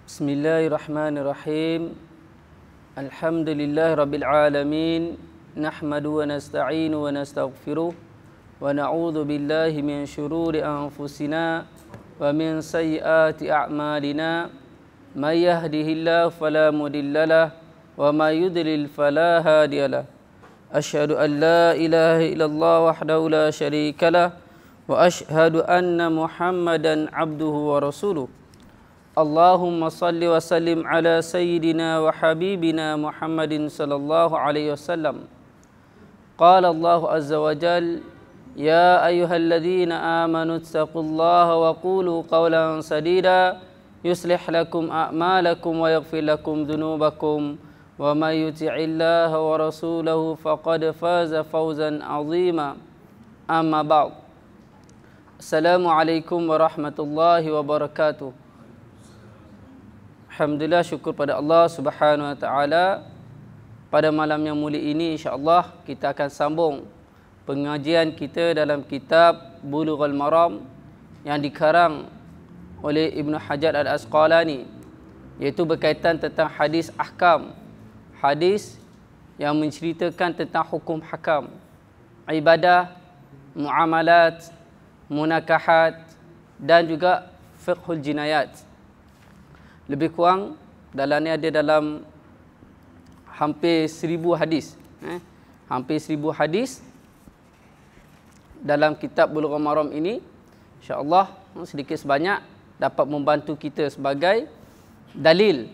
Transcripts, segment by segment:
Bismillahirrahmanirrahim. Alhamdulillahi alamin. Nahmadu wa nasta'inu wa nastaghfiruh wa na'udzu billahi min syururi anfusina wa min sayyiati a'malina. May yahdihillahu fala mudhillalah wa may yudlil fala hadiyalah. Asyhadu an la ilaha illallah wahdahu la syarikalah wa asyhadu anna Muhammadan abduhu wa rasuluh. Allahumma salli wa sallim ala sayyidina wa habibina Muhammadin sallallahu alaihi wasallam. Qala Allah azza wa jal, ya ayyuhalladzina amanu taqullaha wa qulu qawlan sadida yuslih lakum a'malakum wa yaghfir lakum dhunubakum wa may yuti'illaha wa rasulahu faqad faza fawzan 'azima. Amma ba'd. Assalamualaikum warahmatullahi wabarakatuh. Alhamdulillah, syukur pada Allah Subhanahu wa taala. Pada malam yang mulia ini insya-Allah kita akan sambung pengajian kita dalam kitab Bulughul Maram yang dikarang oleh Ibnu Hajar Al-Asqalani, iaitu berkaitan tentang hadis ahkam, hadis yang menceritakan tentang hukum hakam, ibadah, muamalat, munakahat dan juga fiqhul jinayat. Lebih kurang dalam ni ada dalam hampir 1000 hadis. Hampir 1000 hadis dalam kitab Bulughul Maram ini. InsyaAllah sedikit sebanyak dapat membantu kita sebagai dalil.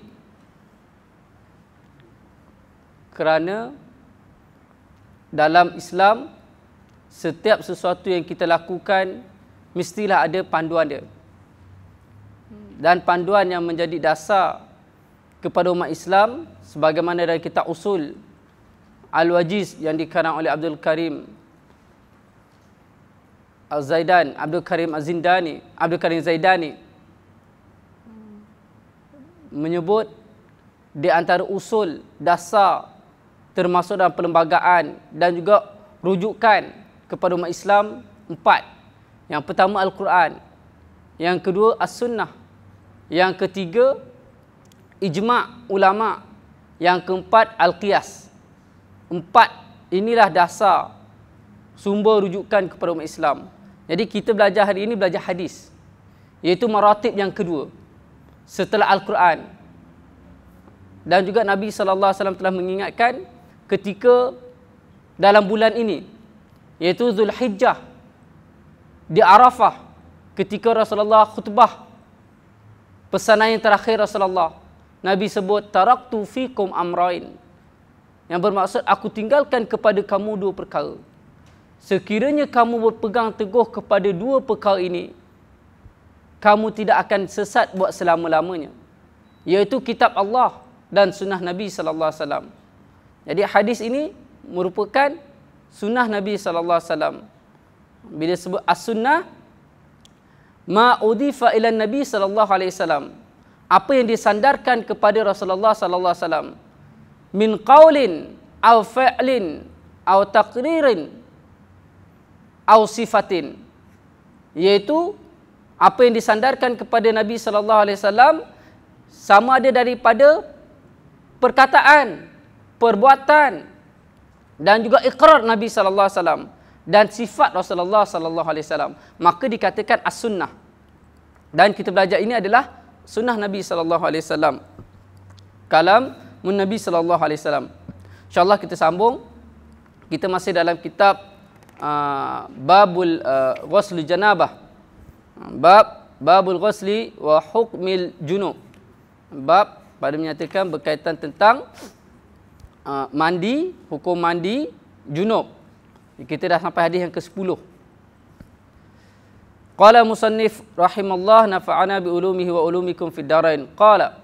Kerana dalam Islam, setiap sesuatu yang kita lakukan mestilah ada panduan dia. Dan panduan yang menjadi dasar kepada umat Islam sebagaimana dari kitab usul Al-Wajiz yang dikarang oleh Abdul Karim Zaidani menyebut di antara usul dasar termasuk dalam perlembagaan dan juga rujukan kepada umat Islam 4. Yang pertama Al-Quran, yang kedua As-Sunnah, yang ketiga ijma' ulama', yang keempat al-qiyas. 4 inilah dasar sumber rujukan kepada umat Islam. Jadi kita belajar hari ini belajar hadis, iaitu maratib yang kedua setelah Al-Quran. Dan juga Nabi sallallahu alaihi wasallam telah mengingatkan ketika dalam bulan ini, iaitu Zulhijjah, di Arafah, ketika Rasulullah khutbah pesanan yang terakhir Rasulullah, Nabi sebut taraktu fikum amrain, yang bermaksud aku tinggalkan kepada kamu 2 perkara. Sekiranya kamu berpegang teguh kepada 2 perkara ini, kamu tidak akan sesat buat selama-lamanya, iaitu kitab Allah dan sunnah Nabi sallallahu alaihi wasallam. Jadi hadis ini merupakan sunnah Nabi sallallahu alaihi wasallam. Bila sebut as-sunnah, ma udifa ila Nabi sallallahu alaihi wasallam, apa yang disandarkan kepada Rasulullah sallallahu alaihi wasallam, min qaulin aw fi'lin aw taqririn aw sifatin, iaitu apa yang disandarkan kepada Nabi sallallahu alaihi wasallam sama ada daripada perkataan, perbuatan dan juga iqrar Nabi sallallahu alaihi wasallam dan sifat Rasulullah sallallahu alaihi wasallam, maka dikatakan as-sunnah. Dan kita belajar ini adalah sunnah Nabi sallallahu alaihi wasallam, kalam Nabi sallallahu alaihi wasallam. Insya-Allah kita sambung. Kita masih dalam kitab babul ghusl janabah. Babul ghusli wa hukmil junub. Bab pada menyatakan berkaitan tentang mandi, hukum mandi junub. Kita dah sampai hadis yang ke-10. Qala musannif rahimallah nafa'ana bi ulumihi wa ulumikum fid darain. Qala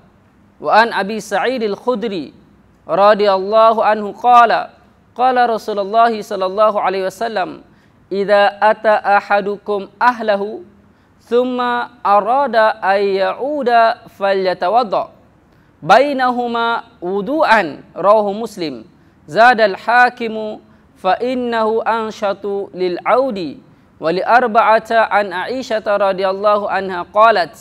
wa an Abi Sa'id al-Khudri radhiyallahu anhu qala qala Rasulullah sallallahu alaihi wasallam, idza ata ahadukum ahlahu thumma arada ay ya'uda falyatawadda bainahuma wudu'an, rawahu Muslim. Zada al-Hakimu fa innahu anshatu lil audi wa li arba'ata an Aisyah radhiyallahu anha qalat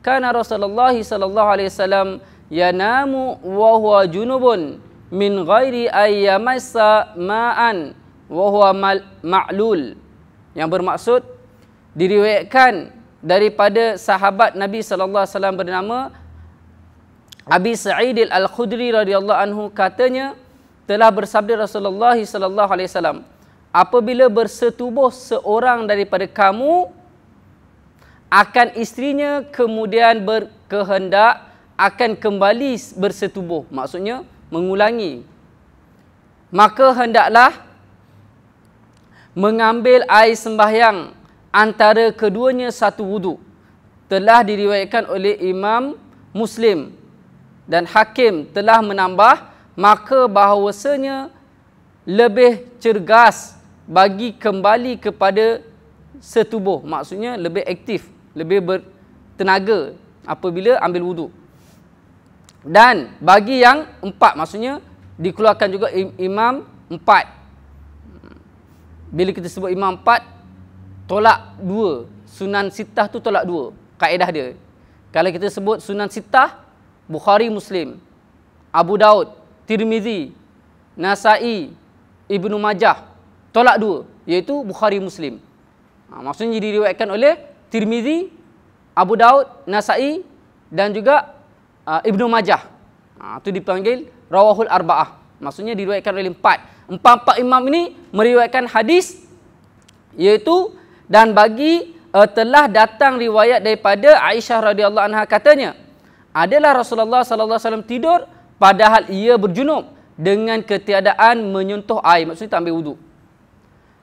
kana Rasulullah sallallahu alaihi wasallam yanamu wa huwa junubun min ghairi ayyamassa ma'an wa huwa ma'lul. Yang bermaksud diriwayatkan daripada sahabat Nabi sallallahu alaihi wasallam bernama Abi Sa'id Al-Khudri radhiyallahu anhu, katanya telah bersabda Rasulullah sallallahu alaihi wasallam, apabila bersetubuh seorang daripada kamu akan istrinya kemudian berkehendak akan kembali bersetubuh, maksudnya mengulangi, maka hendaklah mengambil air sembahyang antara keduanya satu wudu. Telah diriwayatkan oleh Imam Muslim dan Hakim telah menambah, maka bahawasanya lebih cergas bagi kembali kepada setubuh, maksudnya lebih aktif, lebih bertenaga apabila ambil wudu. Dan bagi yang empat, maksudnya dikeluarkan juga imam empat. Bila kita sebut imam empat, tolak dua. Sunan sittah tu tolak dua. Kaedah dia. Kalau kita sebut sunan sittah, Bukhari, Muslim, Abu Daud, Tirmizi, Nasai, Ibnu Majah, tolak dua, iaitu Bukhari, Muslim. Maksudnya diriwayatkan oleh Tirmizi, Abu Daud, Nasai dan juga Ibnu Majah. Itu dipanggil rawahul arba'ah. Maksudnya diriwayatkan oleh empat imam ini meriwayatkan hadis, iaitu dan bagi telah datang riwayat daripada Aisyah radhiyallahu anha, katanya adalah Rasulullah sallallahu alaihi wasallam tidur padahal ia berjunub dengan ketiadaan menyentuh air, maksudnya tak ambil wudu.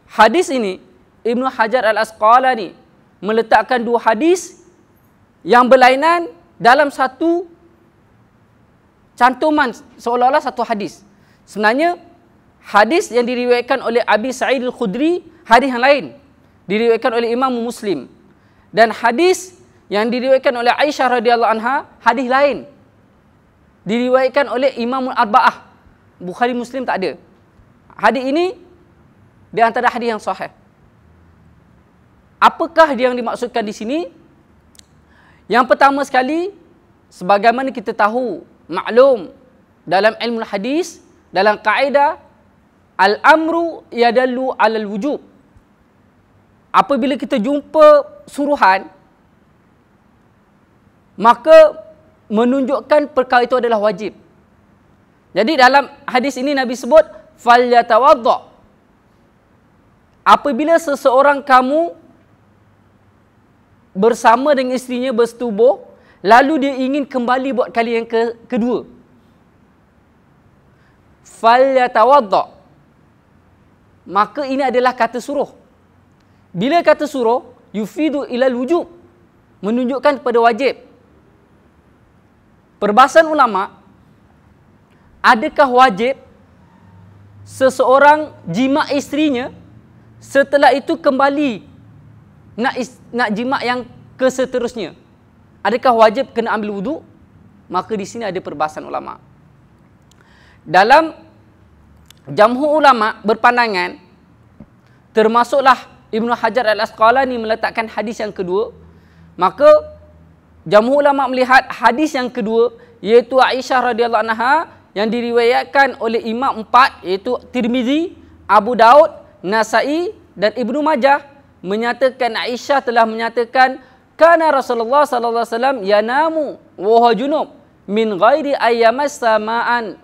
Hadis ini Ibnu Hajar Al-Asqalani meletakkan dua hadis yang berlainan dalam satu cantuman, seolah-olah satu hadis. Sebenarnya hadis yang diriwayatkan oleh Abi Sa'id Al-Khudri hadis yang lain, diriwayatkan oleh Imam Muslim, dan hadis yang diriwayatkan oleh Aisyah radhiyallahu anha hadis lain, diriwayatkan oleh Imam Al-Arba'ah. Bukhari, Muslim tak ada. Hadis ini di antara hadis yang sahih. Apakah yang dimaksudkan di sini? Yang pertama sekali, sebagaimana kita tahu, maklum dalam ilmu hadis, dalam kaedah al-amru yadallu alal wujub. Apabila kita jumpa suruhan, maka menunjukkan perkara itu adalah wajib. Jadi dalam hadis ini Nabi sebut falyatawadda. Apabila seseorang kamu bersama dengan isterinya bersetubuh, lalu dia ingin kembali buat kali yang kedua, falyatawadda, maka ini adalah kata suruh. Bila kata suruh, yufidu ilal wujub, menunjukkan kepada wajib. Perbahasan ulama, adakah wajib seseorang jima isterinya, setelah itu kembali nak jima yang keseterusnya? Adakah wajib kena ambil wudu? Maka di sini ada perbahasan ulama. Dalam jamhur ulama berpandangan, termasuklah Ibnu Hajar Al-Asqalani meletakkan hadis yang kedua, maka jamhur ulama melihat hadis yang kedua, iaitu Aisyah radhiyallahu anha, yang diriwayatkan oleh imam empat, iaitu Tirmizi, Abu Daud, Nasai dan Ibnu Majah, menyatakan Aisyah telah menyatakan kana Rasulullah sallallahu alaihi wasallam yanamu wa huwa junub min ghairi ayyamassa ma'an.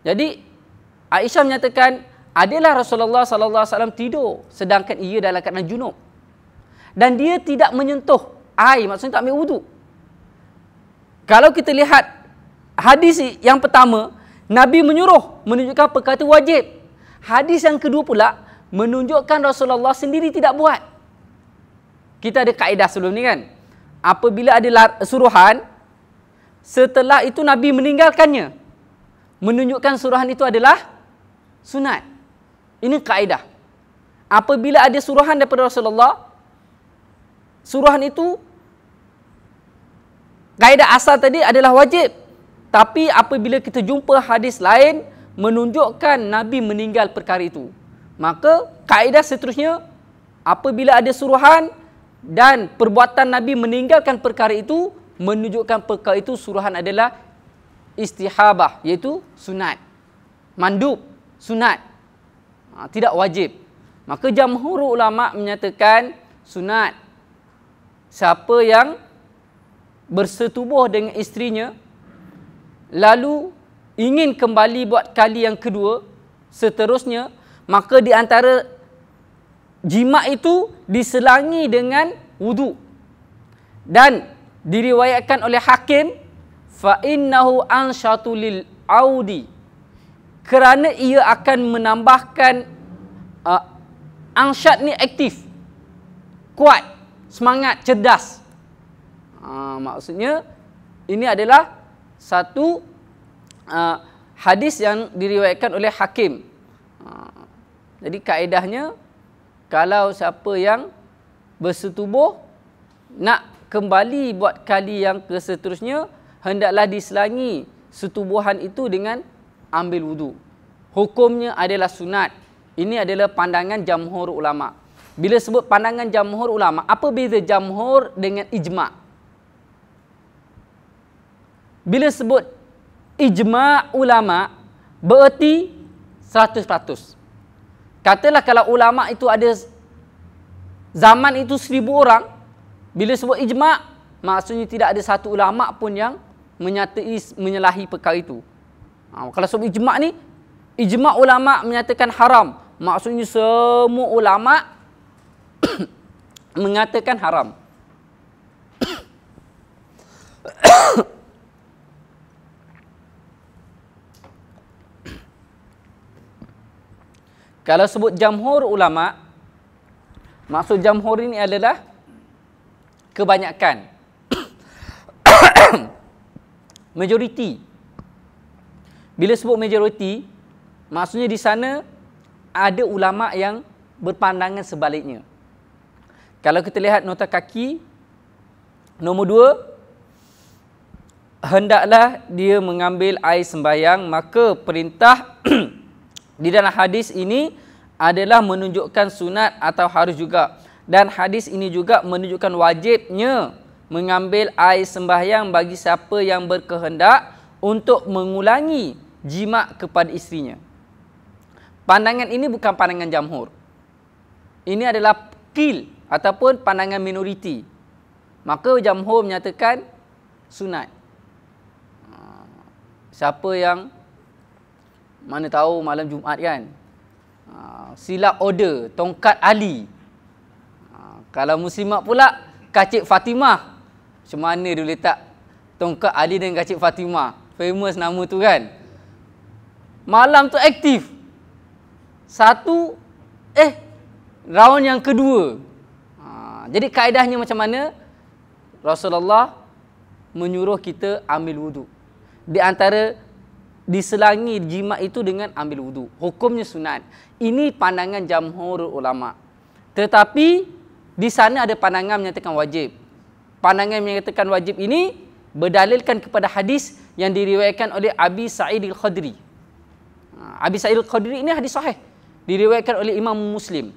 Jadi Aisyah menyatakan adalah Rasulullah sallallahu alaihi wasallam tidur sedangkan ia dalam keadaan junub dan dia tidak menyentuh air, maksudnya tak ambil wudu. Kalau kita lihat hadis yang pertama, Nabi menyuruh, menunjukkan perkara itu wajib. Hadis yang kedua pula menunjukkan Rasulullah sendiri tidak buat. Kita ada kaedah sebelum ni kan, apabila ada suruhan, setelah itu Nabi meninggalkannya, menunjukkan suruhan itu adalah sunat. Ini kaedah. Apabila ada suruhan daripada Rasulullah, suruhan itu kaedah asal tadi adalah wajib. Tapi apabila kita jumpa hadis lain menunjukkan Nabi meninggal perkara itu, maka kaedah seterusnya, apabila ada suruhan dan perbuatan Nabi meninggalkan perkara itu, menunjukkan perkara itu suruhan adalah istihabah, iaitu sunat. Mandub, sunat. Tidak wajib. Maka jamhur ulama menyatakan sunat. Siapa yang bersetubuh dengan isterinya lalu ingin kembali buat kali yang kedua, seterusnya, maka di antara jima' itu diselangi dengan wudu. Dan diriwayatkan oleh Hakim, fa innahu ansyatu lil audi, kerana ia akan menambahkan ansyat ni aktif, kuat, semangat, cerdas. Maksudnya ini adalah satu hadis yang diriwayatkan oleh Hakim. Jadi kaedahnya, kalau siapa yang bersetubuh nak kembali buat kali yang keseterusnya, hendaklah diselangi setubuhan itu dengan ambil wudu. Hukumnya adalah sunat. Ini adalah pandangan jamhur ulama. Bila sebut pandangan jamhur ulama, apa beza jamhur dengan ijma'? Bila sebut ijma' ulama, bererti 100%. Katalah kalau ulama itu ada zaman itu 1000 orang, bila sebut ijma', maksudnya tidak ada satu ulama pun yang menyalahi perkara itu. Kalau sebut ijma' ni, ijma' ulama menyatakan haram, maksudnya semua ulama mengatakan haram. Kalau sebut jamhur ulama, maksud jamhur ini adalah kebanyakan. Majoriti. Bila sebut majoriti, maksudnya di sana ada ulama yang berpandangan sebaliknya. Kalau kita lihat nota kaki nombor 2, hendaklah dia mengambil air sembahyang, maka perintah di dalam hadis ini adalah menunjukkan sunat atau harus juga. Dan hadis ini juga menunjukkan wajibnya mengambil air sembahyang bagi siapa yang berkehendak untuk mengulangi jima' kepada isterinya. Pandangan ini bukan pandangan jamhur. Ini adalah qil ataupun pandangan minoriti. Maka jamhur menyatakan sunat. Siapa yang mana tahu malam Jumaat kan, silap order tongkat Ali. Kalau muslimat pula kacik Fatimah. Macam mana dia letak tongkat Ali dan kacik Fatimah? Famous nama tu kan. Malam tu aktif. Satu, round yang kedua. Jadi kaedahnya macam mana? Rasulullah menyuruh kita ambil wudu. Di antara diselangi jima' itu dengan ambil wudu. Hukumnya sunat. Ini pandangan jamhur ulama. Tetapi di sana ada pandangan menyatakan wajib. Pandangan menyatakan wajib ini berdalilkan kepada hadis yang diriwayatkan oleh Abi Sa'id Al-Khudri. Abi Sa'id Al-Khudri ini hadis sahih, diriwayatkan oleh Imam Muslim.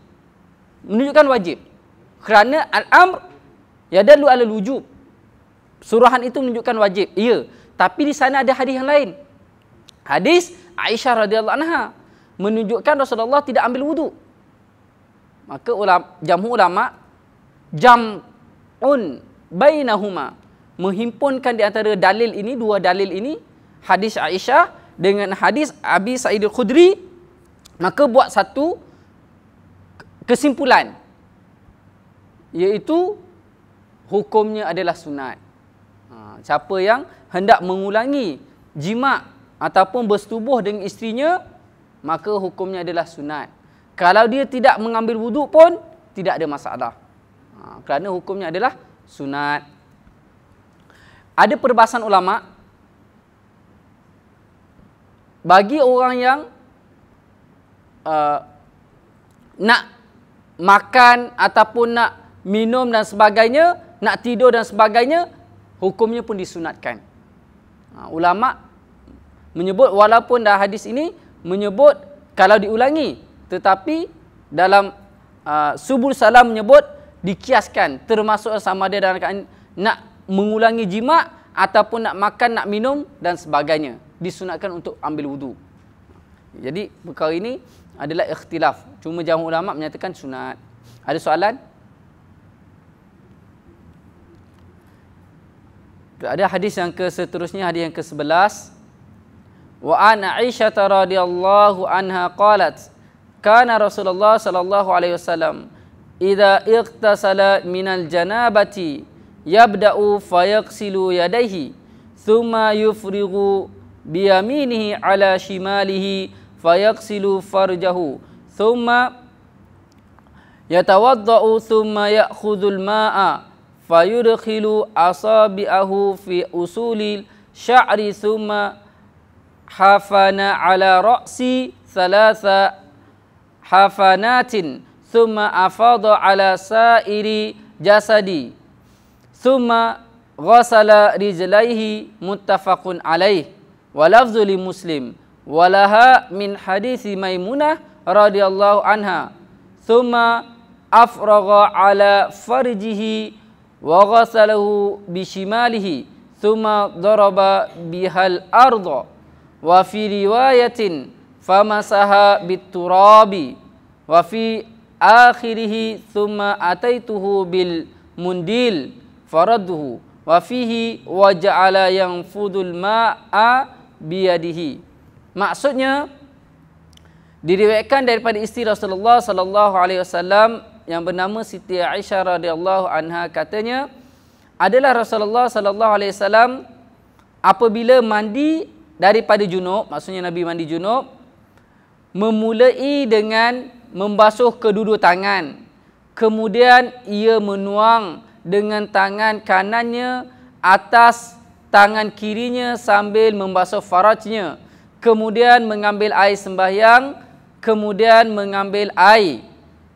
Menunjukkan wajib. Kerana al-amr yadallu ala al-wujub. Suruhan itu menunjukkan wajib. Ya, tapi di sana ada hadis yang lain. Hadis Aisyah radhiyallahu anha menunjukkan Rasulullah tidak ambil wudu. Maka jamhur ulama jam'un bainahuma, menghimpunkan di antara dalil ini, dua dalil ini, hadis Aisyah dengan hadis Abi Sa'id Al-Khudri, maka buat satu kesimpulan, iaitu hukumnya adalah sunat. Siapa yang hendak mengulangi jima' ataupun bersetubuh dengan isterinya, maka hukumnya adalah sunat. Kalau dia tidak mengambil wuduk pun tidak ada masalah. Kerana hukumnya adalah sunat. Ada perbahasan ulama, bagi orang yang nak makan ataupun nak minum dan sebagainya, nak tidur dan sebagainya, hukumnya pun disunatkan. Ulama menyebut, walaupun dah hadis ini menyebut kalau diulangi, tetapi dalam Subul Salam menyebut dikiaskan, termasuk sama ada dalam nak mengulangi jima' ataupun nak makan, nak minum dan sebagainya. Disunatkan untuk ambil wudu. Jadi perkara ini adalah ikhtilaf. Cuma jumhur ulama menyatakan sunat. Ada soalan? Ada hadis yang seterusnya, hadis yang ke-11. Wa an Aisyah radhiyallahu anha qalat, kana Rasulullah sallallahu alaihi wasallam idza ightasala minal janabati yabda'u fayaghsilu yadayhi thumma yufrighu biyaminihi ala shimalihi fayaghsilu farjahu thumma yatawadda'u thumma ya'khudhul ma'a fayudkhilu asabi'ahu fi usulil sya'ri thumma hafana ala ra'si thalatha hafanatin thumma afada ala sa'iri jasadi thumma ghasala rijlaihi muttafaqun alaih wa lafzu li Muslim walaha min hadithi Maimunah radhiyallahu anha thumma afragha ala farjihi wa ghasalahu bishimalihi thumma daraba bihal arda wa fi riwayatin famasaha biturabi wa fi akhirih thumma ataituhu bil mundil faradduhu wa fihi wa ja'ala yanfudul ma'a biyadihi. Maksudnya diriwayatkan daripada isteri Rasulullah sallallahu alaihi wasallam yang bernama Siti Aisyah radhiyallahu anha, katanya adalah Rasulullah sallallahu alaihi wasallam apabila mandi daripada junub, maksudnya Nabi mandi junub, memulai dengan membasuh kedua tangan, kemudian ia menuang dengan tangan kanannya atas tangan kirinya sambil membasuh farajnya, kemudian mengambil air sembahyang, kemudian mengambil air,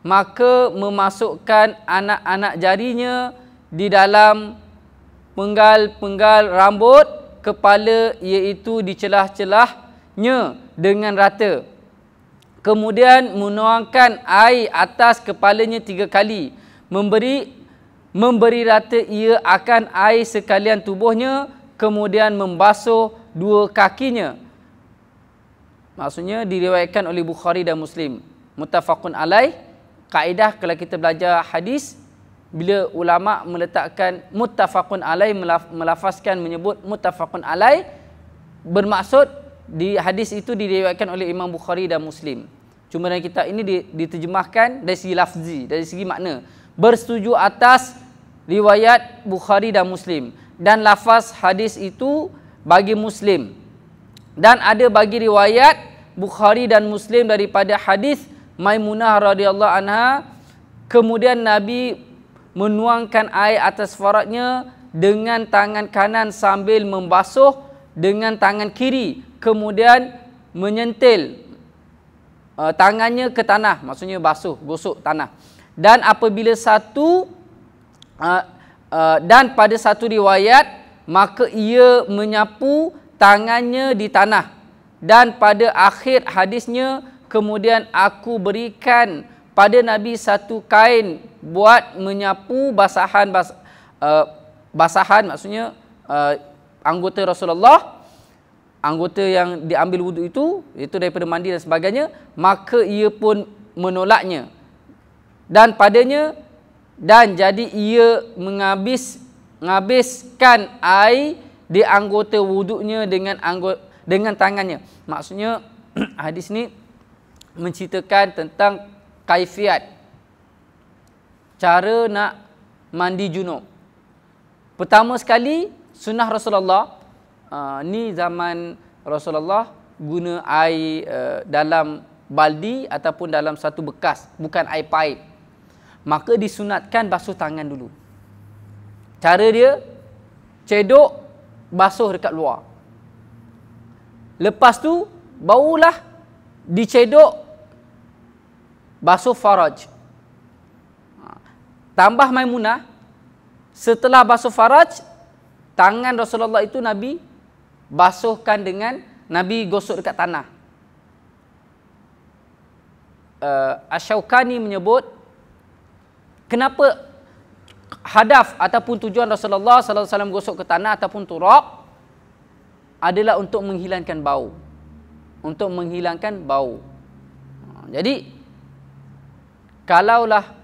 maka memasukkan anak-anak jarinya di dalam penggal-penggal rambut kepala, iaitu di celah-celahnya dengan rata. Kemudian menuangkan air atas kepalanya 3 kali, memberi rata ia akan air sekalian tubuhnya, kemudian membasuh 2 kakinya. Maksudnya diriwayatkan oleh Bukhari dan Muslim. Muttafaqun alaih. Kaedah kalau kita belajar hadis, bila ulama meletakkan muttafaqun alaih, melafazkan, menyebut muttafaqun alaih, bermaksud di hadis itu diriwayatkan oleh Imam Bukhari dan Muslim. Cuma dalam kitab ini diterjemahkan dari segi lafzi, dari segi makna, bersetuju atas riwayat Bukhari dan Muslim, dan lafaz hadis itu bagi Muslim, dan ada bagi riwayat Bukhari dan Muslim daripada hadis Maimunah radhiyallahu anha, kemudian Nabi menuangkan air atas farajnya dengan tangan kanan sambil membasuh dengan tangan kiri, kemudian menyentil tangannya ke tanah, maksudnya basuh, gosok tanah. Dan apabila dan pada satu riwayat, maka ia menyapu tangannya di tanah. Dan pada akhir hadisnya, kemudian aku berikan pada Nabi satu kain buat menyapu basahan, maksudnya anggota Rasulullah, anggota yang diambil wuduk itu daripada mandi dan sebagainya, maka ia pun menolaknya. Dan padanya, dan jadi ia menghabiskan air di anggota wuduknya dengan tangannya. Maksudnya hadis ni menceritakan tentang kaifiat, cara nak mandi junub. Pertama sekali, sunnah Rasulullah, ni zaman Rasulullah guna air dalam baldi ataupun dalam satu bekas, bukan air paip. Maka disunatkan basuh tangan dulu. Cara dia, cedok, basuh dekat luar. Lepas tu, barulah dicedok, basuh faraj. Tambah Maimunah, setelah basuh faraj, tangan Rasulullah itu Nabi basuhkan dengan, Nabi gosok dekat tanah. Asy-Syaukani menyebut, kenapa hadaf ataupun tujuan Rasulullah sallallahu alaihi wasallam gosok ke tanah ataupun turab adalah untuk menghilangkan bau. Untuk menghilangkan bau. Jadi kalaulah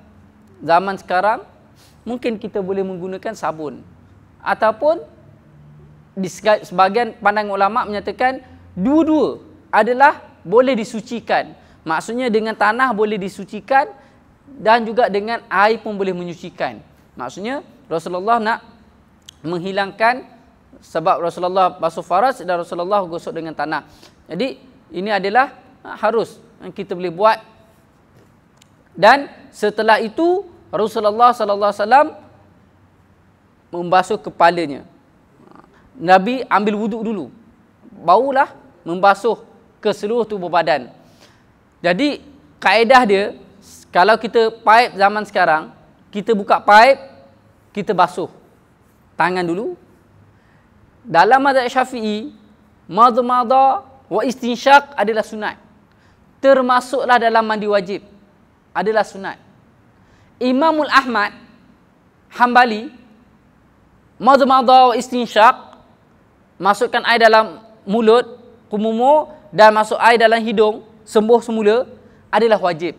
zaman sekarang mungkin kita boleh menggunakan sabun ataupun di sebahagian pandangan ulama menyatakan dua-dua adalah boleh disucikan. Maksudnya dengan tanah boleh disucikan dan juga dengan air pun boleh menyucikan. Maksudnya Rasulullah nak menghilangkan sebab Rasulullah basuh faras dan Rasulullah gosok dengan tanah. Jadi ini adalah harus kita boleh buat. Dan setelah itu Rasulullah sallallahu alaihi wasallam membasuh kepalanya. Nabi ambil wuduk dulu. Barulah membasuh ke seluruh tubuh badan. Jadi kaedah dia, kalau kita paip zaman sekarang, kita buka paip, kita basuh tangan dulu. Dalam mazhab Syafi'i, madmada wa istinsyaq adalah sunat. Termasuklah dalam mandi wajib. Adalah sunat. Imamul Ahmad Hambali, madmada wa istinsyaq, masukkan air dalam mulut, kumumu, dan masuk air dalam hidung, sembuh semula, adalah wajib.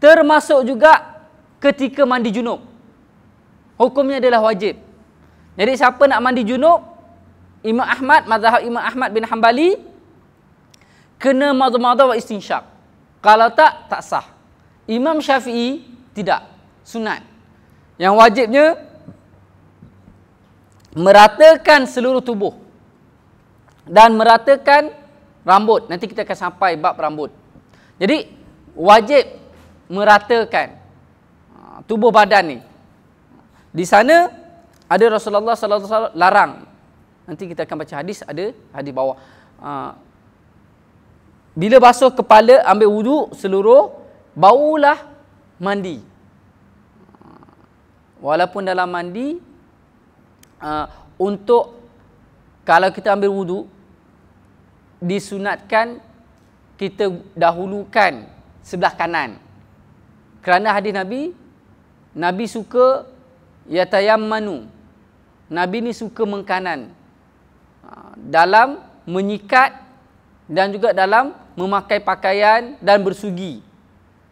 Termasuk juga ketika mandi junub. Hukumnya adalah wajib. Jadi siapa nak mandi junub, Imam Ahmad, mazhab Imam Ahmad bin Hambali, kena madmadah wa istinsyaq. Kalau tak, tak sah. Imam Syafi'i, tidak. Sunat. Yang wajibnya, meratakan seluruh tubuh. Dan meratakan rambut. Nanti kita akan sampai bab rambut. Jadi, wajib meratakan tubuh badan ni. Di sana, ada Rasulullah sallallahu alaihi wasallam larang. Nanti kita akan baca hadis, ada hadis bawah. Bila basuh kepala, ambil wuduk seluruh, barulah mandi. Walaupun dalam mandi, untuk kalau kita ambil wuduk, disunatkan kita dahulukan sebelah kanan. Kerana hadis Nabi, Nabi suka yatayammanu. Nabi ni suka mengkanan dalam menyikat dan juga dalam memakai pakaian dan bersugi.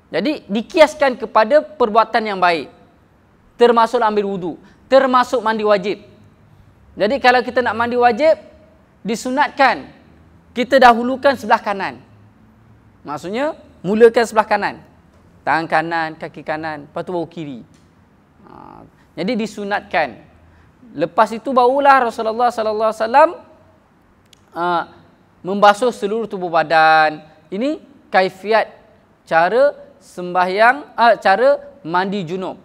Jadi dikiaskan kepada perbuatan yang baik. Termasuk ambil wuduk, termasuk mandi wajib. Jadi kalau kita nak mandi wajib, disunatkan kita dahulukan sebelah kanan. Maksudnya mulakan sebelah kanan. Tangan kanan, kaki kanan, lepas tu baru kiri. Jadi disunatkan. Lepas itu barulah Rasulullah sallallahu alaihi wasallam membasuh seluruh tubuh badan. Ini kaifiat cara sembahyang, cara mandi junub.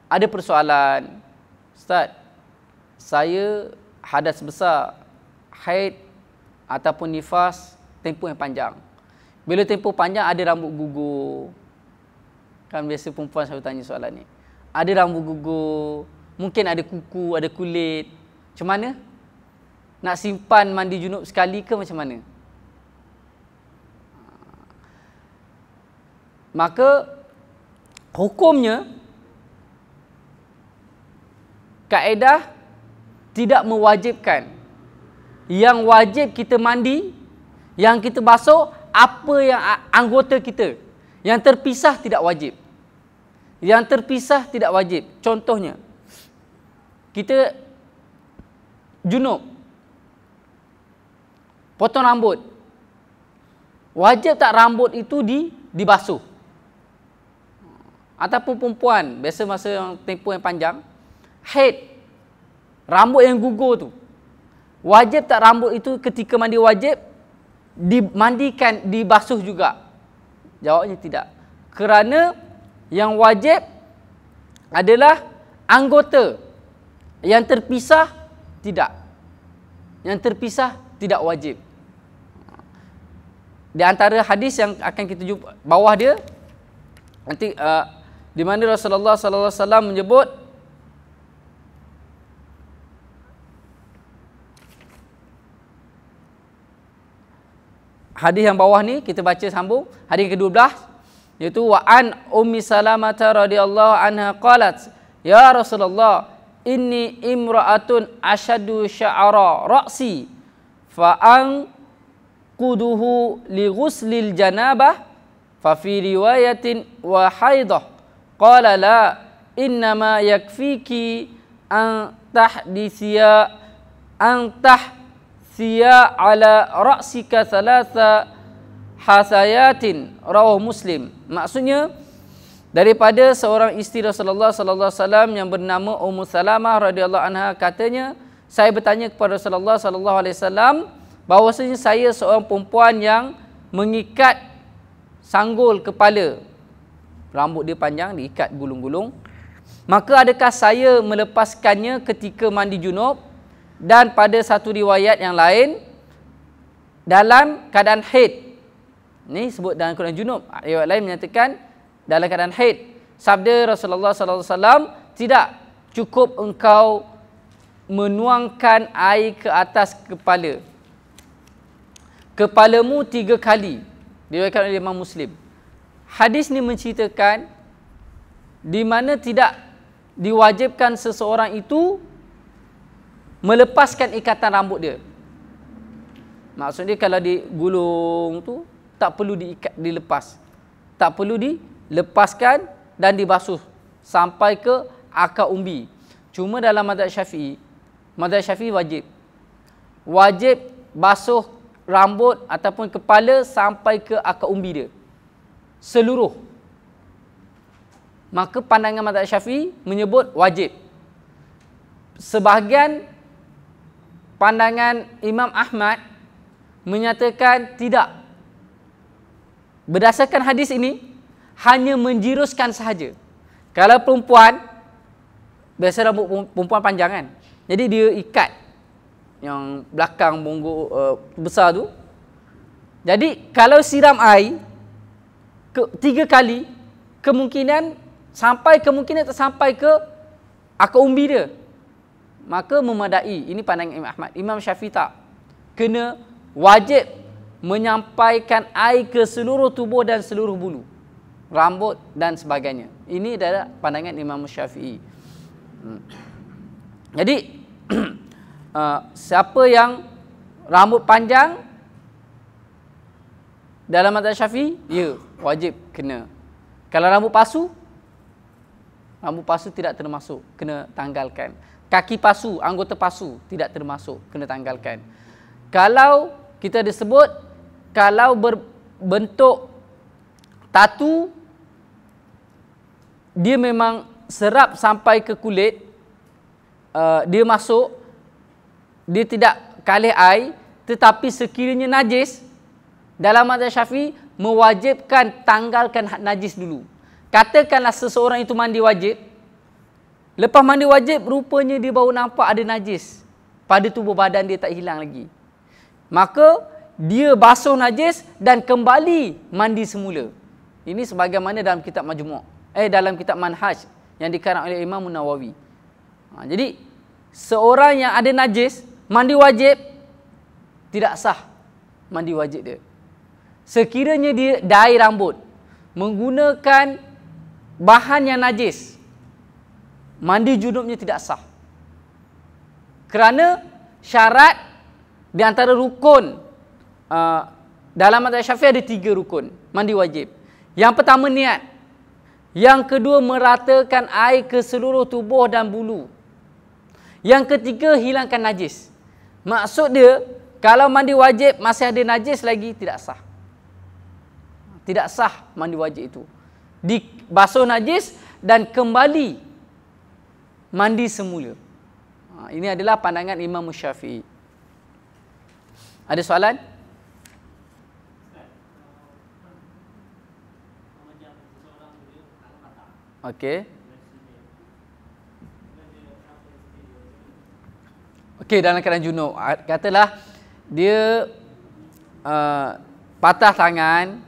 Ada persoalan, Ustaz, saya hadas besar, haid ataupun nifas tempoh yang panjang. Bila tempoh panjang ada rambut gugur. Kan biasa perempuan selalu tanya soalan ni. Ada rambut gugur, mungkin ada kuku, ada kulit. Macam mana? Nak simpan mandi junub sekali ke macam mana? Maka hukumnya kaedah tidak mewajibkan. Yang wajib kita mandi, yang kita basuh, apa yang anggota kita. Yang terpisah tidak wajib. Yang terpisah tidak wajib. Contohnya, kita junub, potong rambut. Wajib tak rambut itu dibasuh? Ataupun perempuan, biasa masa yang tempoh yang panjang, haid, rambut yang gugur tu, wajib tak rambut itu ketika mandi wajib dimandikan, dibasuh juga? Jawabnya tidak. Kerana yang wajib adalah anggota. Yang terpisah tidak. Yang terpisah tidak wajib. Di antara hadis yang akan kita jumpa bawah dia, nanti di mana Rasulullah sallallahu alaihi wasallam menyebut hadis yang bawah ni, kita baca sambung. Hadis ke-12, iaitu wa an Ummi Salamah radhiyallahu anha qalat Ya Rasulullah, inni imra'atun ashadu sya'ara ra'si fa'anquduhu li ghuslil janabah fa fi riwayatin wa haidah. Qala la, innama yakfiki an tahsiya ala ra'sika thalatha hasayatin. Rawah Muslim. Maksudnya daripada seorang isteri Rasulullah sallallahu alaihi wasallam yang bernama Ummu Salamah radhiyallahu anha, katanya, saya bertanya kepada Rasulullah sallallahu alaihi wasallam bahawasanya saya seorang perempuan yang mengikat sanggul kepala. Rambut dia panjang, diikat gulung-gulung. Maka adakah saya melepaskannya ketika mandi junub, dan pada satu riwayat yang lain dalam keadaan haid. Ni sebut dalam keadaan junub. Riwayat lain menyatakan dalam keadaan haid. Sabda Rasulullah sallallahu alaihi wasallam, tidak cukup engkau menuangkan air ke atas kepalamu 3 kali. Diriwayatkan oleh Imam Muslim. Hadis ni menceritakan di mana tidak diwajibkan seseorang itu melepaskan ikatan rambut dia. Maksudnya kalau digulung tu tak perlu dilepas. Tak perlu dilepaskan dan dibasuh sampai ke akar umbi. Cuma dalam mazhab Syafi'i wajib basuh rambut ataupun kepala sampai ke akar umbi dia. Seluruh. Maka pandangan mazhab Syafi'i menyebut wajib. Sebahagian pandangan Imam Ahmad menyatakan tidak. Berdasarkan hadis ini, hanya menjiruskan sahaja. Kalau perempuan, biasa rambut perempuan panjang kan, jadi dia ikat yang belakang bonggol besar tu. Jadi kalau siram air 3 kali, kemungkinan tak sampai ke akar umbi dia, maka memadai. Ini pandangan Imam Ahmad. Imam Syafi'i tak, kena wajib menyampaikan air ke seluruh tubuh dan seluruh bulu, rambut dan sebagainya. Ini adalah pandangan Imam Syafi'i. Jadi siapa yang rambut panjang dalam mazhab Syafi'i, ya wajib kena. Kalau rambut pasu tidak termasuk, kena tanggalkan. Kaki pasu, anggota pasu tidak termasuk, kena tanggalkan. Kalau kita disebut, kalau berbentuk tatu, dia memang serap sampai ke kulit, dia masuk, dia tidak kalih air, tetapi sekiranya najis, dalam mazhab Syafi'i mewajibkan tanggalkan najis dulu. Katakanlah seseorang itu mandi wajib, lepas mandi wajib rupanya dia baru nampak ada najis pada tubuh badan dia, tak hilang lagi, maka dia basuh najis dan kembali mandi semula. Ini sebagaimana dalam kitab Majmu', dalam kitab Manhaj yang dikarang oleh Imam Nawawi. Jadi seorang yang ada najis mandi wajib, tidak sah mandi wajib dia. Sekiranya dia dai rambut menggunakan bahan yang najis, mandi junubnya tidak sah. Kerana syarat di antara rukun dalam mazhab Syafi'i ada 3 rukun mandi wajib. Yang pertama niat. Yang kedua meratakan air ke seluruh tubuh dan bulu. Yang ketiga hilangkan najis. Maksud dia, kalau mandi wajib masih ada najis lagi, tidak sah. Tidak sah mandi wajib itu. Dibasuh najis dan kembali mandi semula. Ini adalah pandangan Imam Syafi'i. Ada soalan? Okey. Okey, dalam keadaan junub, katalah dia patah tangan,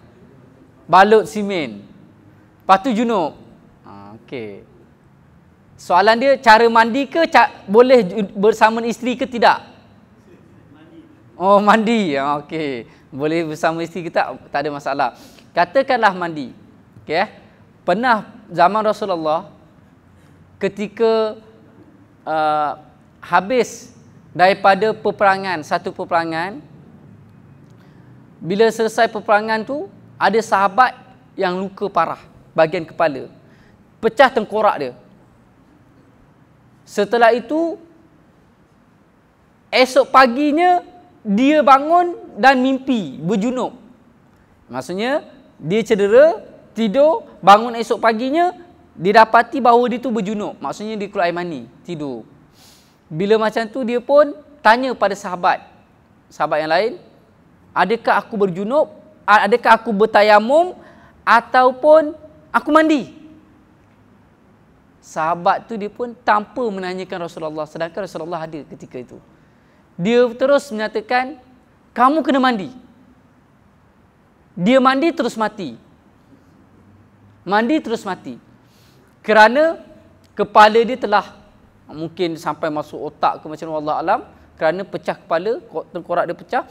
balut simen, lepas tu junub. Okey. Soalan dia, cara mandi ke boleh bersama isteri ke tidak? Oh, mandi. Okey. Boleh bersama isteri ke tak ada masalah. Katakanlah mandi. Okey. Pernah zaman Rasulullah ketika habis daripada satu peperangan, bila selesai peperangan tu, ada sahabat yang luka parah bahagian kepala, pecah tengkorak dia. Setelah itu, esok paginya dia bangun dan mimpi berjunub. Maksudnya dia cedera, tidur, bangun esok paginya didapati bahawa dia tu berjunub. Maksudnya dia keluar air mani, tidur. Bila macam tu dia pun tanya pada sahabat yang lain, adakah aku berjunub, adakah aku bertayamum ataupun aku mandi? Sahabat tu dia pun tanpa menanyakan Rasulullah, sedangkan Rasulullah ada ketika itu. Dia terus menyatakan, kamu kena mandi. Dia mandi terus mati. Mandi terus mati. Kerana kepala dia telah mungkin sampai masuk otak ke macam Allah alam, kerana pecah kepala, tengkorak dia pecah.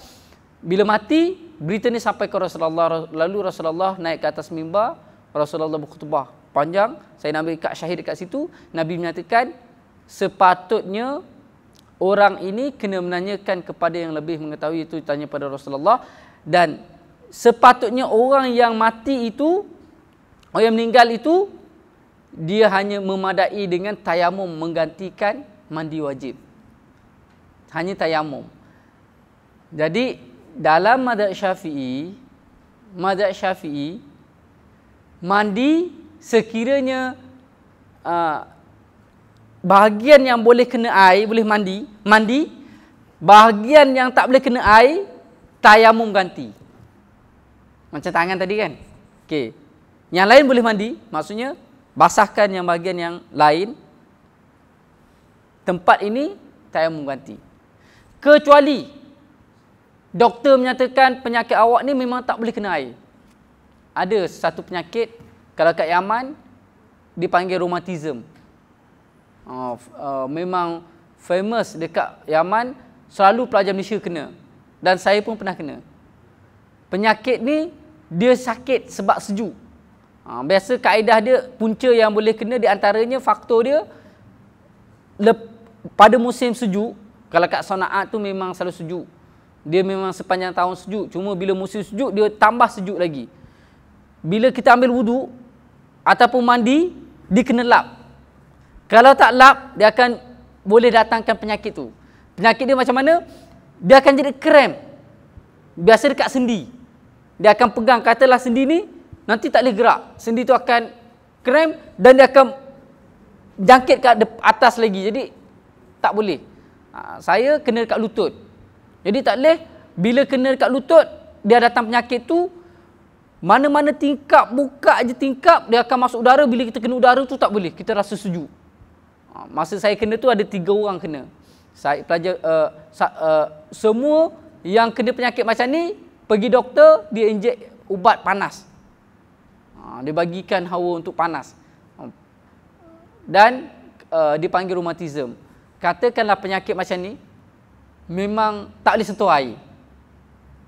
Bila mati, berita ni sampai ke Rasulullah. Lalu Rasulullah naik ke atas mimbar, Rasulullah berkhutbah panjang. Saya nak ambil kad syahid dekat situ. Nabi menyatakan, sepatutnya orang ini kena menanyakan kepada yang lebih mengetahui, itu tanya pada Rasulullah. Dan sepatutnya orang yang mati itu, orang yang meninggal itu, dia hanya memadai dengan tayamum menggantikan mandi wajib. Hanya tayamum. Jadi dalam mazhab Syafi'i, mandi sekiranya bahagian yang boleh kena air boleh mandi, bahagian yang tak boleh kena air, tayamum ganti. Macam tangan tadi kan? Okey. Yang lain boleh mandi, maksudnya basahkan yang bahagian yang lain. Tempat ini tayamum ganti. Kecuali doktor menyatakan penyakit awak ni memang tak boleh kena air. Ada satu penyakit, kalau kat Yaman dipanggil rheumatism. Memang famous dekat Yaman, selalu pelajar Malaysia kena. Dan saya pun pernah kena. Penyakit ni dia sakit sebab sejuk. Biasa kaedah dia, punca yang boleh kena di antaranya faktor dia pada musim sejuk. Kalau kat Sana'a tu memang selalu sejuk. Dia memang sepanjang tahun sejuk. Cuma bila musim sejuk dia tambah sejuk lagi. Bila kita ambil wuduk ataupun mandi, dia kena lap. Kalau tak lap, dia akan boleh datangkan penyakit tu. Penyakit dia macam mana? Dia akan jadi krem. Biasa dekat sendi. Dia akan pegang, katalah sendi ni nanti tak boleh gerak. Sendi tu akan krem dan dia akan jangkit ke atas lagi. Jadi tak boleh. Saya kena dekat lutut. Jadi tak boleh. Bila kena dekat lutut, dia datang penyakit tu, mana-mana tingkap, buka je tingkap, dia akan masuk udara. Bila kita kena udara tu tak boleh. Kita rasa sejuk. Masa saya kena tu ada 3 orang kena. Saya pelajar semua yang kena penyakit macam ni pergi doktor, dia injek ubat panas. Dia bagikan hawa untuk panas. Dan dipanggil rheumatism. Katakanlah penyakit macam ni memang tak boleh sentuh air,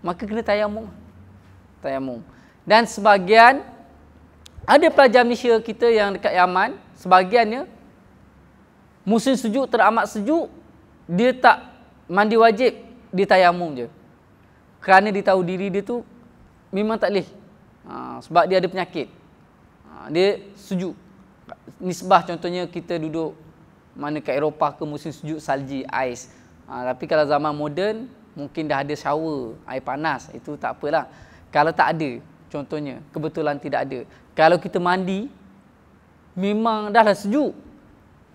maka kena tayamum. Dan sebahagian ada pelajar Malaysia kita yang dekat Yaman, sebahagiannya musim sejuk, teramat sejuk, dia tak mandi wajib, dia tayamum je. Kerana dia tahu diri dia tu memang tak boleh. Sebab dia ada penyakit. Dia sejuk. Nisbah contohnya kita duduk mana kat Eropah ke musim sejuk, salji, ais. Tapi kalau zaman moden, mungkin dah ada shower, air panas. Itu tak apalah. Kalau tak ada, contohnya, kebetulan tidak ada. Kalau kita mandi, memang dah lah sejuk.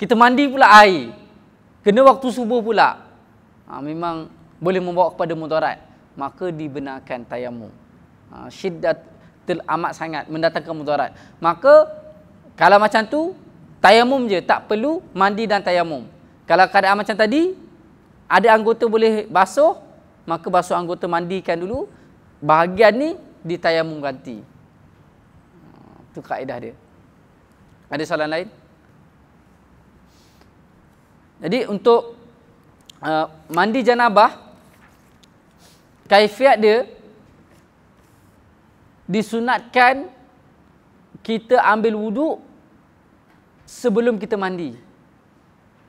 Kita mandi pula air. Kena waktu subuh pula. Memang boleh membawa kepada mudarat. Maka dibenarkan tayamum. Syiddat amat sangat mendatangkan mudarat. Maka kalau macam tu, tayamum je, tak perlu mandi dan tayamum. Kalau keadaan macam tadi, ada anggota boleh basuh, maka basuh anggota, mandikan dulu. Bahagian ni ditayamum ganti. Itu kaedah dia. Ada soalan lain? Jadi untuk mandi janabah, kaifiat dia disunatkan kita ambil wuduk sebelum kita mandi.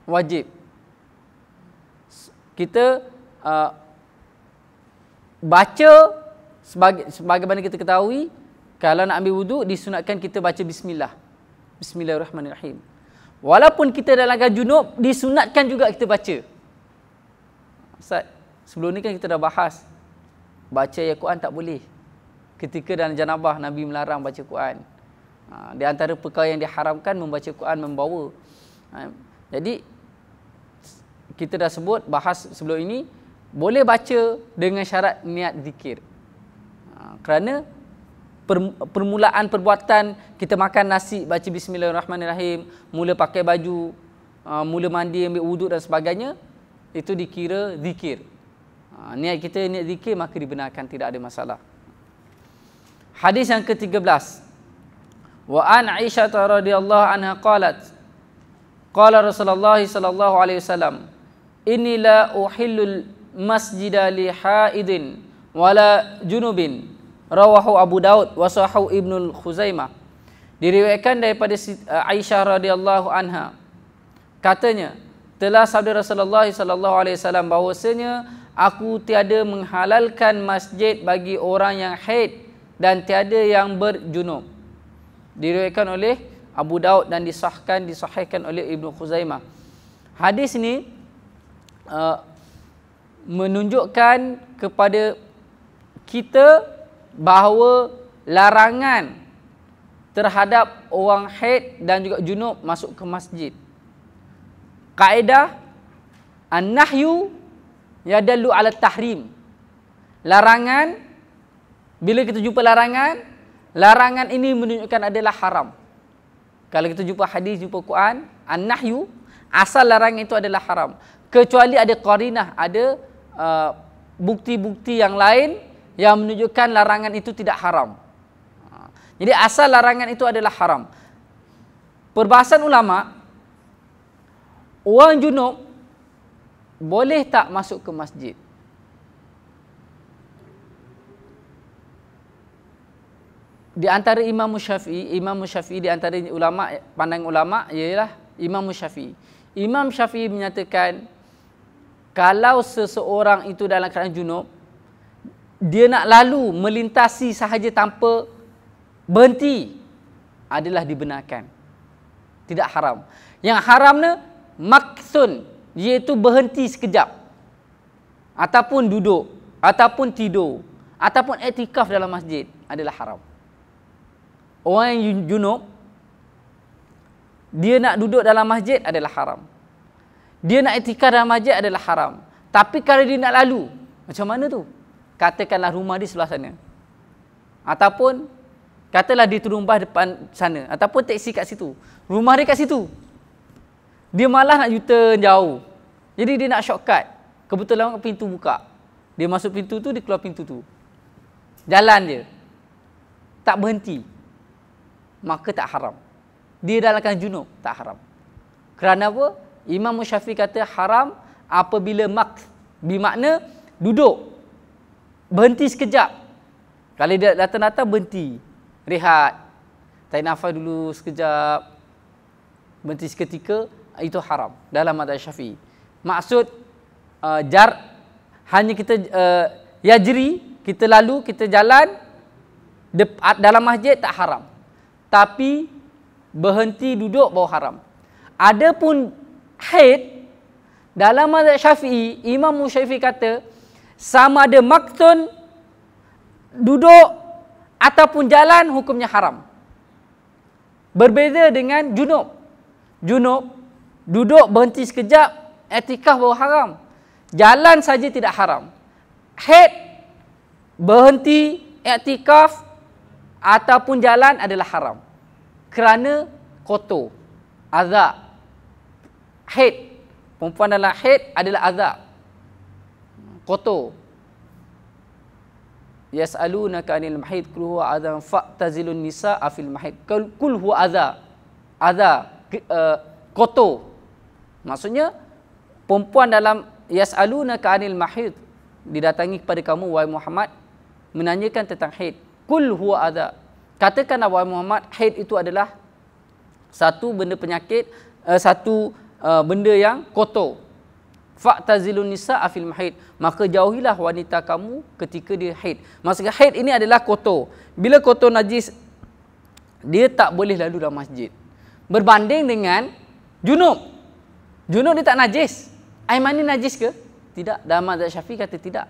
Wajib. Kita baca sebagaimana kita ketahui, kalau nak ambil wuduk disunatkan kita baca bismillah. Bismillahirrahmanirrahim. Walaupun kita dalam keadaan junub, disunatkan juga kita baca. Ustaz, sebelum ni kan kita dah bahas baca ayat Quran tak boleh. Ketika dalam janabah Nabi melarang baca Quran. Di antara perkara yang diharamkan membaca Quran membawa. Jadi kita dah sebut bahas sebelum ini, boleh baca dengan syarat niat zikir. Kerana permulaan perbuatan kita makan nasi baca bismillahirrahmanirrahim, mula pakai baju, mula mandi, ambil wuduk dan sebagainya, itu dikira zikir. Niat kita niat zikir maka dibenarkan, tidak ada masalah. Hadis yang ke-13. Wa an Aisyah radhiyallahu anha qalat qala Rasulullah sallallahu alaihi wasallam inni la uhillul masjida li haidin wala junubin. Rawahu Abu Daud wa sahahu Ibnu Khuzaimah. Diriwayatkan daripada Aisyah radhiyallahu anha, katanya, telah sabda Rasulullah sallallahu alaihi wasallam bahwasanya aku tiada menghalalkan masjid bagi orang yang haid dan tiada yang berjunub. Diriwayatkan oleh Abu Daud dan disahihkan oleh Ibnu Khuzaimah. Hadis ini menunjukkan kepada kita bahawa larangan terhadap orang haid dan juga junub masuk ke masjid. Kaedah an-nahyu yadallu ala tahrim. Larangan, bila kita jumpa larangan ini menunjukkan adalah haram. Kalau kita jumpa hadis, jumpa Quran, an-nahyu, asal larangan itu adalah haram. Kecuali ada qarinah, ada bukti-bukti yang lain yang menunjukkan larangan itu tidak haram. Jadi asal larangan itu adalah haram. Perbahasan ulama, orang junub boleh tak masuk ke masjid? Di antara Imam Syafi'i di antara ulama, pandangan ulama ialah Imam Syafi'i. Imam Syafi'i menyatakan kalau seseorang itu dalam keadaan junub, dia nak lalu melintasi sahaja tanpa berhenti, adalah dibenarkan, tidak haram. Yang haramnya maksun, iaitu berhenti sekejap, ataupun duduk, ataupun tidur, ataupun iktikaf dalam masjid, adalah haram. Orang yang junub, dia nak duduk dalam masjid adalah haram. Dia nak iktikaf dalam masjid adalah haram. Tapi kalau dia nak lalu, macam mana tu? Katakanlah rumah di sebelah sana, ataupun katalah dia terumbah depan sana, ataupun teksi kat situ, rumah dia kat situ, dia malah nak U-turn jauh, jadi dia nak shortcut. Kebetulan pintu buka, dia masuk pintu tu, dia keluar pintu tu, jalan je, tak berhenti, maka tak haram. Dia dalam keadaan junub, tak haram. Kerana apa? Imam Syafi'i kata haram apabila bermakna duduk, berhenti sekejap. Kalau dia datang-datang berhenti, rehat, tarik nafas dulu sekejap, berhenti seketika, itu haram dalam mazhab Syafi'i. Maksud hanya kita yajri, kita lalu, kita jalan dalam masjid tak haram. Tapi berhenti duduk baru haram. Adapun haid dalam mazhab Syafi'i, Imam Syafi'i kata sama ada maktun, duduk ataupun jalan, hukumnya haram. Berbeza dengan junub. Junub duduk berhenti sekejap, iktikaf baru haram. Jalan saja tidak haram. Haid berhenti, iktikaf ataupun jalan adalah haram. Kerana kotor, azab. Haid, perempuan dalam haid adalah azab, kotor. Yas'alunaka 'anil mahid qul huwa adhan fa'tazilun nisaa fil mahid. Qul huwa adha, kotor. Maksudnya perempuan dalam yas'alunaka 'anil mahid, didatangi kepada kamu wahai Muhammad menanyakan tentang haid. Qul huwa adha, katakanlah wahai Muhammad, haid itu adalah Satu benda penyakit, benda yang kotor. Fa'tazilun nisa'a fil mahid, maka jauhilah wanita kamu ketika dia haid. Maksudnya haid ini adalah kotor. Bila kotor najis, dia tak boleh lalu dalam masjid. Berbanding dengan junub. Junub dia tak najis. Air mani najis ke? Tidak. Dalam mazhab Syafi'i kata tidak.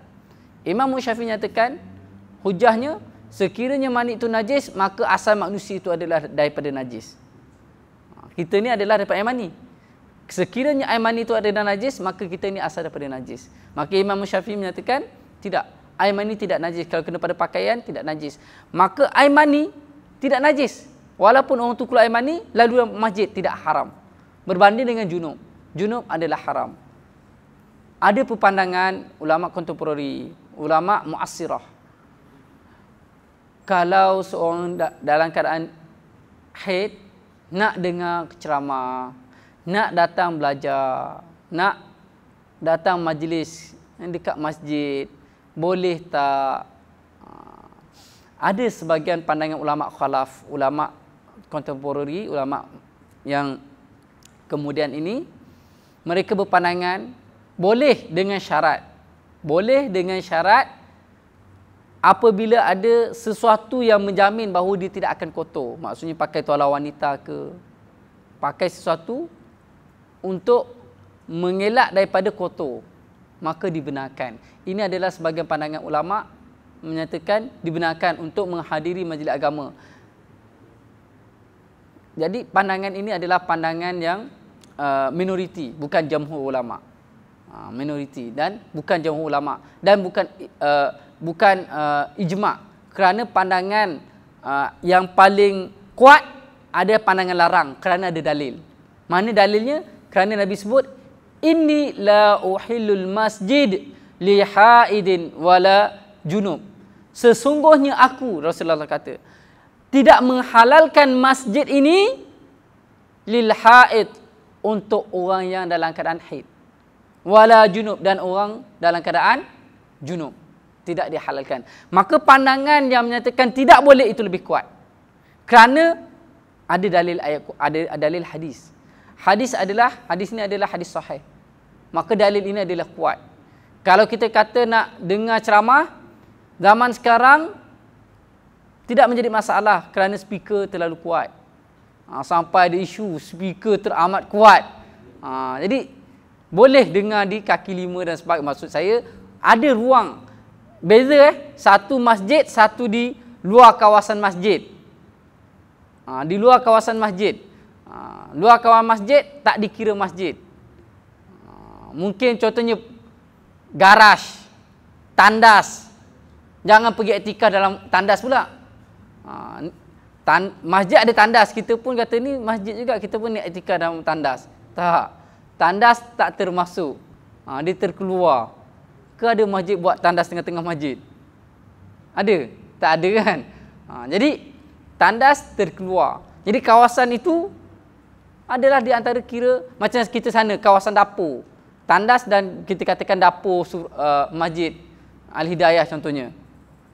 Imam Syafi'i nyatakan, hujahnya, sekiranya mani itu najis, maka asal manusia itu adalah daripada najis. Kita ni adalah daripada air mani. Sekiranya air mani itu adalah najis, maka kita ni asal daripada najis. Maka Imam Syafi'i menyatakan, tidak. Air mani tidak najis. Kalau kena pada pakaian, tidak najis. Maka air mani tidak najis. Walaupun orang tu keluar air mani, lalu dalam masjid tidak haram. Berbanding dengan junub. Junub adalah haram. Ada perpandangan ulama kontemporari, ulama muasirah. Kalau seorang dalam keadaan haid, nak dengar ceramah, nak datang belajar, nak datang majlis dekat masjid, boleh tak? Ada sebahagian pandangan ulama khalaf, ulama kontemporari, ulama yang kemudian ini, mereka berpandangan boleh dengan syarat. Boleh dengan syarat apabila ada sesuatu yang menjamin bahawa dia tidak akan kotor. Maksudnya pakai tuala wanita ke, pakai sesuatu untuk mengelak daripada kotor, maka dibenarkan. Ini adalah sebahagian pandangan ulama menyatakan dibenarkan untuk menghadiri majlis agama. Jadi pandangan ini adalah pandangan yang minoriti, bukan jamhur ulama. Minoriti dan bukan jamhur ulama dan bukan ijma'. Kerana pandangan yang paling kuat ada pandangan larang kerana ada dalil. Mana dalilnya? Kerana Nabi sebut, inni la uhillul masjid li haidin wala junub. Sesungguhnya aku, Rasulullah kata, tidak menghalalkan masjid ini lil haid, untuk orang yang dalam keadaan haid, wala junub, dan orang dalam keadaan junub, tidak dihalalkan. Maka pandangan yang menyatakan tidak boleh itu lebih kuat. Kerana ada dalil ayat, ada dalil hadis. Hadis ini adalah hadis sahih. Maka dalil ini adalah kuat. Kalau kita kata nak dengar ceramah, zaman sekarang tidak menjadi masalah kerana speaker terlalu kuat. Sampai ada isu speaker teramat kuat. Jadi boleh dengar di kaki lima dan sebagainya. Maksud saya ada ruang. Beza satu masjid, satu di luar kawasan masjid. Di luar kawasan masjid. Luar kawasan masjid tak dikira masjid. Mungkin contohnya garaj, tandas. Jangan pergi iktikaf dalam tandas pula. Masjid ada tandas, kita pun kata ni masjid juga, kita pun nak iktikaf dalam tandas. Tak. Tandas tak termasuk. Dia terkeluar. Ke ada masjid buat tandas tengah-tengah masjid? Ada? Tak ada kan? Jadi tandas terkeluar. Jadi kawasan itu adalah di antara kira macam kita sana, kawasan dapur. Tandas dan kita katakan dapur masjid Al-Hidayah contohnya.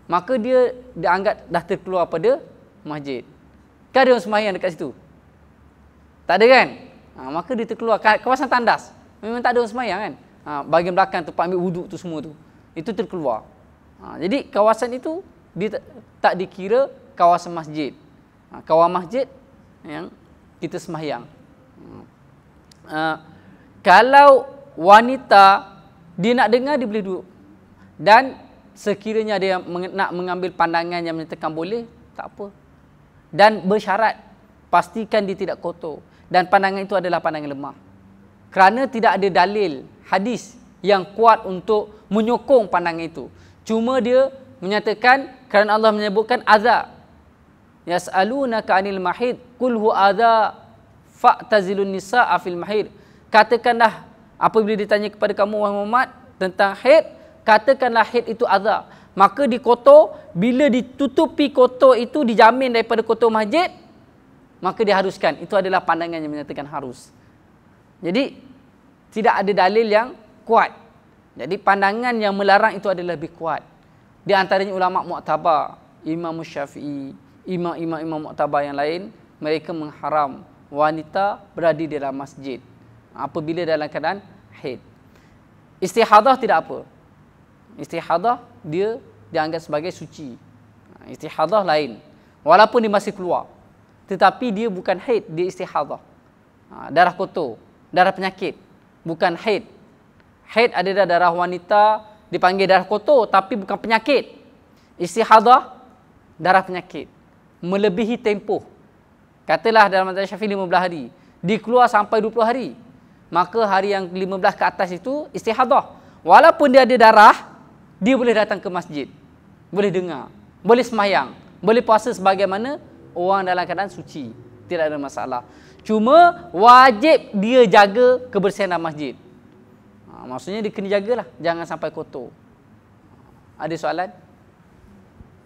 Maka dia dianggap dah terkeluar pada masjid. Kan ada orang sembahyang dekat situ? Tak ada kan? Maka dia terkeluar. Kawasan tandas memang tak ada orang sembahyang kan? Bahagian belakang tempat ambil wuduk tu semua tu, itu terkeluar. Jadi kawasan itu dia tak dikira kawasan masjid. Kawasan masjid yang kita sembahyang. Kalau wanita dia nak dengar, dia boleh duduk. Dan sekiranya dia nak mengambil pandangan yang menyatakan boleh, tak apa. Dan bersyarat, pastikan dia tidak kotor. Dan pandangan itu adalah pandangan lemah. Kerana tidak ada dalil hadis yang kuat untuk menyokong pandangan itu. Cuma dia menyatakan kerana Allah menyebutkan adza. Yas'alunaka 'anil mahid qul hu adza fa'tazilun nisaa fil mahid. Katakanlah apabila ditanya kepada kamu wahai Muhammad tentang haid, katakanlah haid itu adza. Maka dikotor, bila ditutupi kotor itu dijamin daripada kotor masjid, maka diharuskan. Itu adalah pandangan yang menyatakan harus. Jadi tidak ada dalil yang kuat. Jadi pandangan yang melarang itu adalah lebih kuat. Di antaranya ulama mu'tabar, Imam Syafi'i, imam-imam mu'tabar yang lain, mereka mengharam wanita berada di dalam masjid apabila dalam keadaan haid. Istihadah tidak apa. Istihadah dia dianggap sebagai suci. Istihadah lain. Walaupun dia masih keluar. Tetapi dia bukan haid, dia istihadah. Darah kotor, darah penyakit. Bukan haid. Haid adalah darah wanita dipanggil darah kotor tapi bukan penyakit. Istihadah darah penyakit. Melebihi tempoh. Katalah dalam mazhab Syafi'i 15 hari. Dia keluar sampai 20 hari. Maka hari yang 15 ke atas itu istihadah. Walaupun dia ada darah, dia boleh datang ke masjid. Boleh dengar. Boleh sembahyang. Boleh puasa sebagaimana orang dalam keadaan suci. Tidak ada masalah. Cuma wajib dia jaga kebersihan dalam masjid. Maksudnya dia kena jagalah. Jangan sampai kotor. Ada soalan?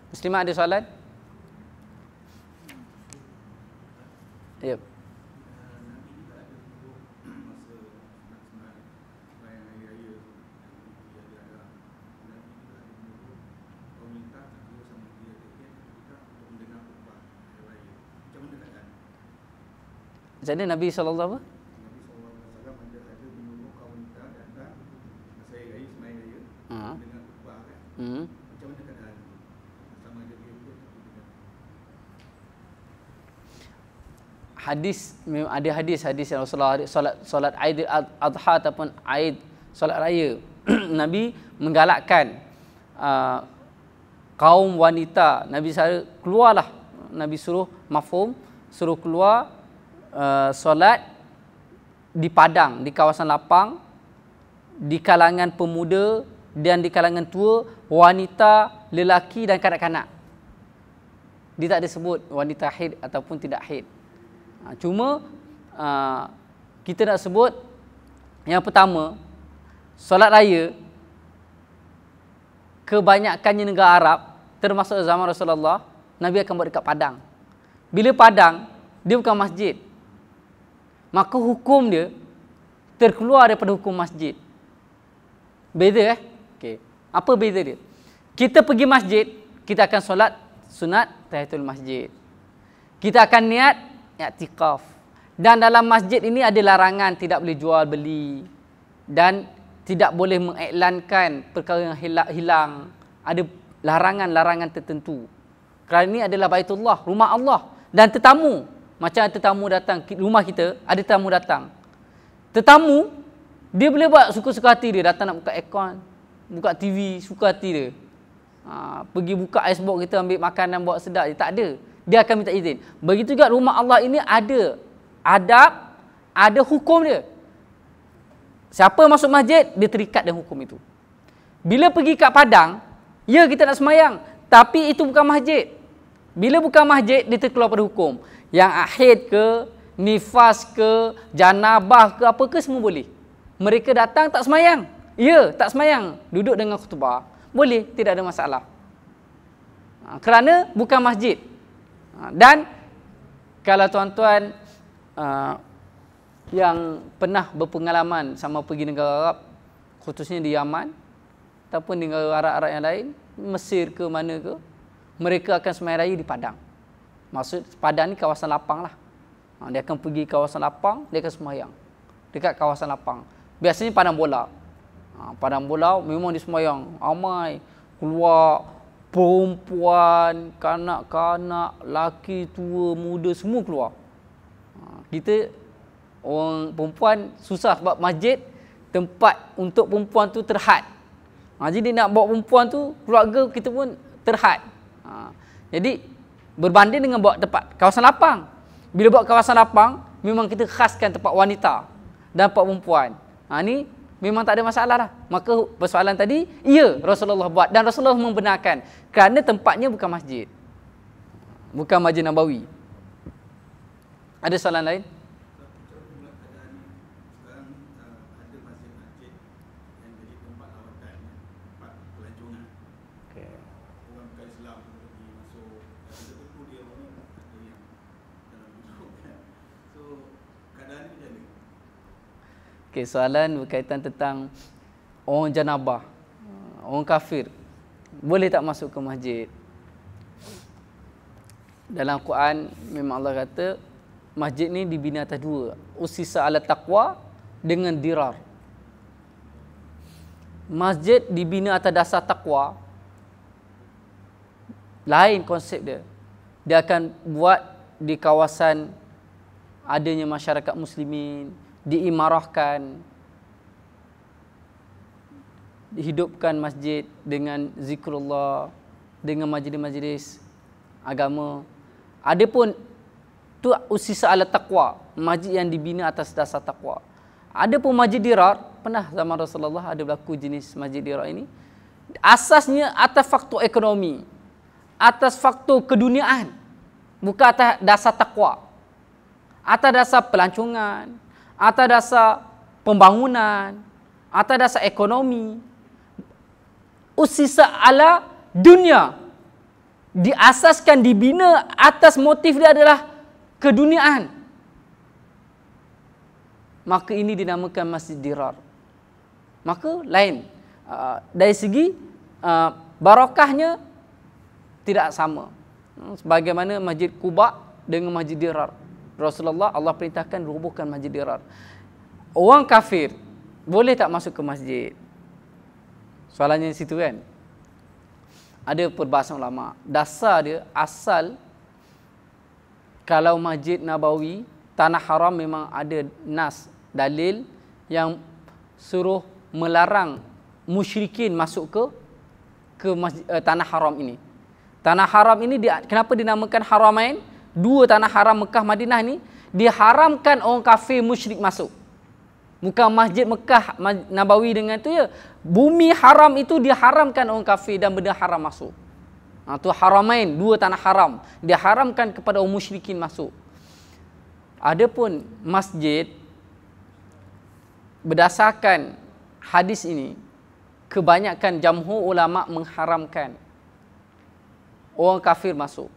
Muslimah ada soalan? Ya. Jadi Nabi SAW apa? Nabi SAW ada menyuruh kaum wanita datang masa raya sembahyang raya dengan khutbah kan. Macam mana keadaan sama ada dia pun ada hadis yang Rasulullah solat Aid al-Adha ataupun Aid solat raya. Nabi menggalakkan kaum wanita. Nabi keluarlah. Nabi suruh mafhum, suruh keluar solat di padang, di kawasan lapang, di kalangan pemuda dan di kalangan tua, wanita, lelaki dan kanak-kanak. Dia tak ada sebut wanita haid ataupun tidak haid. Cuma kita nak sebut yang pertama, solat raya kebanyakannya negara Arab termasuk zaman Rasulullah, Nabi akan buat dekat padang. Bila padang, dia bukan masjid. Maka hukum dia terkeluar daripada hukum masjid. Beza okey. Apa beza dia? Kita pergi masjid, kita akan solat sunat tahiyatul masjid. Kita akan niat i'tikaf. Dan dalam masjid ini ada larangan, tidak boleh jual beli dan tidak boleh mengiklankan perkara yang hilang. Ada larangan-larangan tertentu. Kerana ini adalah Baitullah, rumah Allah, dan tetamu. Macam tetamu datang rumah kita, ada tetamu datang. Tetamu dia boleh buat suka-suka hati dia, datang nak buka aircon, buka TV, suka hati dia. Pergi buka icebox kita ambil makanan buat sedap, dia tak ada. Dia akan minta izin. Begitu juga rumah Allah ini ada adab, ada hukum dia. Siapa masuk masjid, dia terikat dengan hukum itu. Bila pergi kat padang, ya kita nak semayang, tapi itu bukan masjid. Bila bukan masjid, dia terkeluar pada hukum. Yang ahid ke, nifas ke, janabah ke, apa ke, semua boleh. Mereka datang tak semayang. Ya, tak semayang. Duduk dengan khutbah. Boleh, tidak ada masalah. Kerana bukan masjid. Dan kalau tuan-tuan yang pernah berpengalaman sama pergi negara Arab, khususnya di Yaman, ataupun di negara Arab-Arab yang lain, Mesir ke mana ke, mereka akan sembahyang raya di padang. Maksud padang ni kawasan lapang lah. Dia akan pergi kawasan lapang, dia akan sembahyang dekat kawasan lapang. Biasanya padang bola. Padang bola memang dia sembahyang. Ramai keluar perempuan, kanak-kanak, laki, tua, muda, semua keluar. Kita orang perempuan susah sebab masjid tempat untuk perempuan tu terhad. Jadi nak bawa perempuan tu, keluarga kita pun terhad. Jadi berbanding dengan bawa tempat kawasan lapang. Bila bawa kawasan lapang, memang kita khaskan tempat wanita dan tempat perempuan. Ni memang tak ada masalah lah. Maka persoalan tadi, ya Rasulullah buat dan Rasulullah membenarkan. Kerana tempatnya bukan masjid. Bukan Masjid Nabawi. Ada soalan lain? Okay, soalan berkaitan tentang orang janabah, orang kafir. Boleh tak masuk ke masjid? Dalam Quran memang Allah kata masjid ni dibina atas dua. Usisa ala taqwa dengan dirar. Masjid dibina atas dasar taqwa, lain konsep dia. Dia akan buat di kawasan adanya masyarakat muslimin, diimarahkan, dihidupkan masjid dengan zikrullah, dengan majlis-majlis agama. Adapun tu usisa ala taqwa, masjid yang dibina atas dasar taqwa. Adapun masjid dirar, pernah zaman Rasulullah ada berlaku jenis masjid dirar ini. Asasnya atas faktor ekonomi, atas faktor keduniaan, bukan atas dasar taqwa. Atas dasar pelancongan, atas dasar pembangunan, atas dasar ekonomi. Usisa ala dunia, diasaskan, dibina atas motif dia adalah keduniaan. Maka ini dinamakan masjid dirar. Maka lain. Dari segi barakahnya tidak sama. Sebagaimana masjid Quba dengan masjid dirar. Rasulullah, Allah perintahkan rubuhkan masjid dirar. Orang kafir boleh tak masuk ke masjid? Soalannya di situ kan. Ada perbahasan ulama. Dasar dia, asal kalau Masjid Nabawi, tanah haram, memang ada nas, dalil yang suruh melarang musyrikin masuk ke tanah haram ini. Tanah haram ini kenapa dinamakan haramain? Dua tanah haram Mekah Madinah ni diharamkan orang kafir musyrik masuk. Bukan Masjid Mekah Nabawi dengan tu ya. Bumi haram itu diharamkan orang kafir dan benda haram masuk. Tu haramain, dua tanah haram, diharamkan kepada orang musyrikin masuk. Adapun masjid, berdasarkan hadis ini, kebanyakan jamhur ulama mengharamkan orang kafir masuk.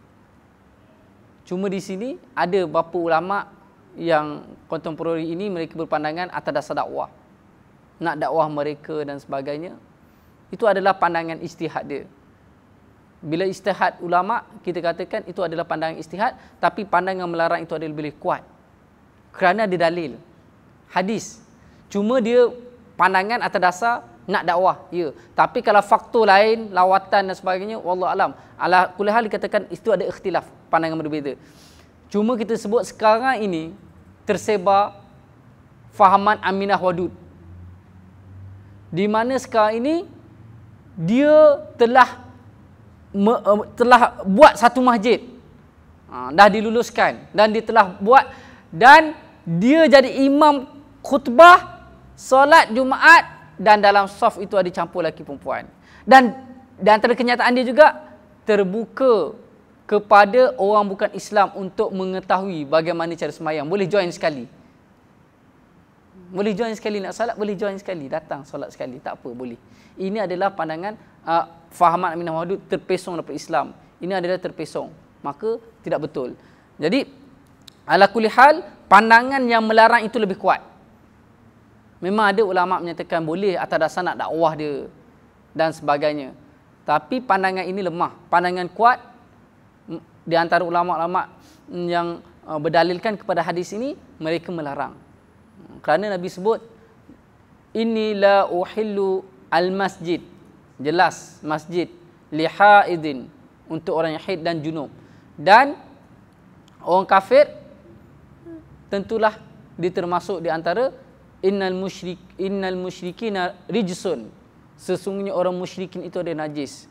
Cuma di sini ada beberapa ulama yang kontemporari ini, mereka berpandangan atas dasar dakwah. Nak dakwah mereka dan sebagainya. Itu adalah pandangan ijtihad dia. Bila ijtihad ulama, kita katakan itu adalah pandangan ijtihad, tapi pandangan melarang itu adalah lebih kuat. Kerana ada dalil, hadis. Cuma dia pandangan atas dasar nak dakwah, ya. Tapi kalau faktor lain, lawatan dan sebagainya, wallahu alam. Ala kulli hal dikatakan itu ada ikhtilaf, pandangan berbeza. Cuma kita sebut sekarang ini tersebar fahaman Aminah Wadud, di mana sekarang ini dia telah buat satu masjid, dah diluluskan, dan dia telah buat, dan dia jadi imam khutbah solat Jumaat, dan dalam saf itu ada campur lelaki perempuan. Dan antara kenyataan dia juga terbuka kepada orang bukan Islam untuk mengetahui bagaimana cara sembahyang. Boleh join sekali. Boleh join sekali nak salat, boleh join sekali, datang solat sekali, tak apa, boleh. Ini adalah pandangan fahaman Aminah Wadud terpesong daripada Islam. Ini adalah terpesong, maka tidak betul. Jadi ala kulli hal, pandangan yang melarang itu lebih kuat. Memang ada ulama menyatakan boleh atas dasar nak dakwah dia dan sebagainya. Tapi pandangan ini lemah. Pandangan kuat di antara ulama-ulama yang berdalilkan kepada hadis ini, mereka melarang. Kerana Nabi sebut, inni la uhillu al-masjid. Jelas, masjid. Lihaidin. Untuk orang yang haid dan junub. Dan orang kafir, tentulah dia termasuk di antara innal musyrikina rijsun. Sesungguhnya orang musyrikin itu ada najis.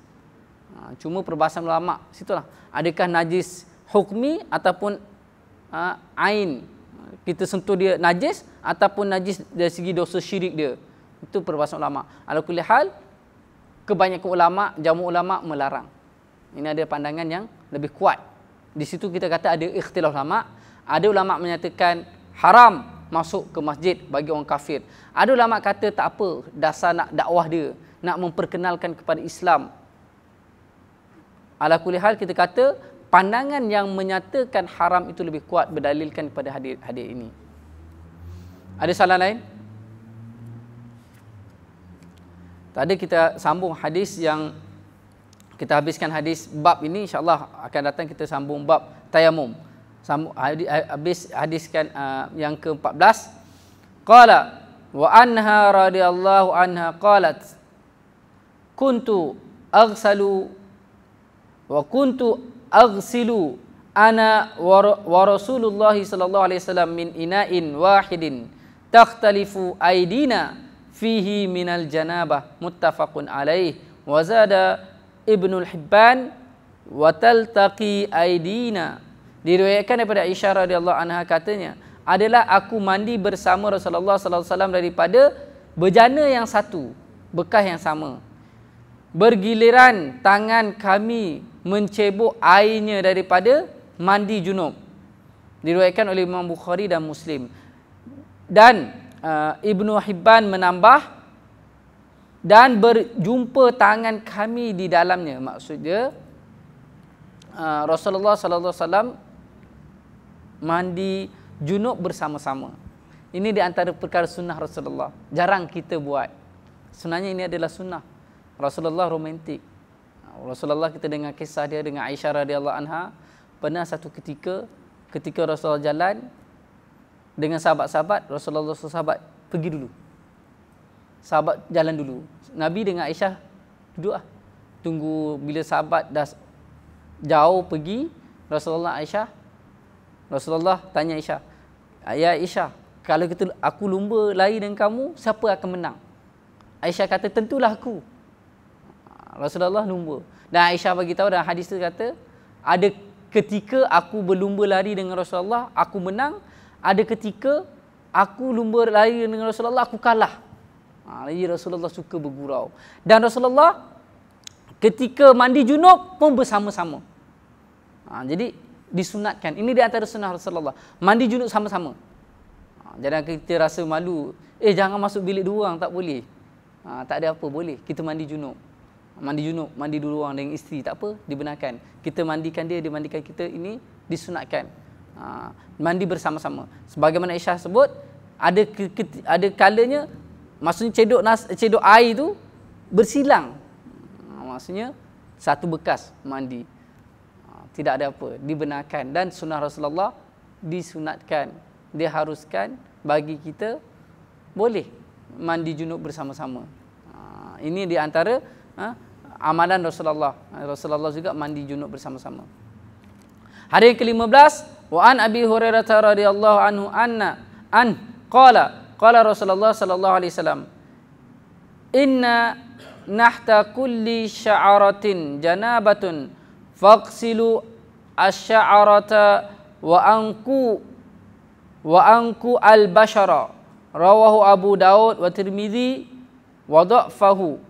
Cuma perbahasan ulama situlah. Adakah najis hukmi ataupun ain, kita sentuh dia najis, ataupun najis dari segi dosa syirik dia. Itu perbahasan ulama. Ala kulli hal, kebanyakan ulama, jamu ulama melarang. Ini ada pandangan yang lebih kuat. Di situ kita kata ada ikhtilaf ulama. Ada ulama menyatakan haram masuk ke masjid bagi orang kafir. Ada ulama kata tak apa, dasar nak dakwah dia, nak memperkenalkan kepada Islam. Ala kulli hal, kita kata pandangan yang menyatakan haram itu lebih kuat, berdalilkan kepada hadis ini. Ada soalan lain? Tadi kita sambung hadis yang kita habiskan hadis bab ini, insya-Allah akan datang kita sambung bab tayamum. Habis hadiskan yang ke-14. Qala wa anha radhiyallahu anha qalat kuntu aghsalu wa kuntu aghsilu ana wa Rasulullah sallallahu alaihi wasallam min ina'in wahidin takhtalifu aidina fihi minal janabah muttafaqun alaih wa zada Ibnul Hibban wa taltaqi aidina. Diriwayatkan daripada Aisyah radhiyallahu anha katanya, adalah aku mandi bersama Rasulullah sallallahu alaihi wasallam daripada bejana yang satu, bekas yang sama. Bergiliran tangan kami mencebok airnya daripada mandi junub. Diriwayatkan oleh Imam Bukhari dan Muslim. Dan Ibnu Hibban menambah, dan berjumpa tangan kami di dalamnya. Maksudnya Rasulullah sallallahu alaihi wasallam mandi junub bersama-sama. Ini di antara perkara sunnah Rasulullah. Jarang kita buat. Sebenarnya ini adalah sunnah. Rasulullah romantik. Rasulullah, kita dengar kisah dia dengan Aisyah radhiyallahu anha. Pernah satu ketika Rasulullah jalan dengan sahabat-sahabat, Rasulullah sahabat pergi dulu. Sahabat jalan dulu. Nabi dengan Aisyah duduk lah. Tunggu bila sahabat dah jauh pergi, Rasulullah tanya Aisyah, ya Aisyah, kalau aku lumba lari dengan kamu, siapa akan menang? Aisyah kata, tentulah aku. Rasulullah lumba. Dan Aisyah bagi tahu dalam hadis tu kata, ada ketika aku berlumba lari dengan Rasulullah, aku menang. Ada ketika aku lumba lari dengan Rasulullah, aku kalah. Jadi Rasulullah suka bergurau. Dan Rasulullah ketika mandi junub pun bersama-sama. Jadi disunatkan. Ini di antara sunnah Rasulullah. Mandi junub sama-sama. Jangan kita rasa malu. Jangan masuk bilik dua orang, tak boleh. Tak ada apa, boleh. Kita mandi junub. Mandi dua orang dengan isteri, tak apa, dibenarkan. Kita mandikan dia, dia mandikan kita, ini disunatkan. Mandi bersama-sama. Sebagaimana Aisyah sebut, ada kalanya, maksudnya cedok air tu bersilang. Maksudnya satu bekas mandi. Tidak ada apa, dibenarkan. Dan sunnah Rasulullah disunatkan, diharuskan bagi kita boleh mandi junub bersama-sama. Ini di antara amalan Rasulullah. Rasulullah juga mandi junub bersama-sama. Hadis ke-15, wa an Abi Hurairah radhiyallahu anhu qala Rasulullah sallallahu alaihi wasallam, inna nahta kulli sya'aratin janabatun faqsilu asy-sya'arata wa anku al-bashara. Rawahu Abu Daud wa Tirmizi wa dha'fahu.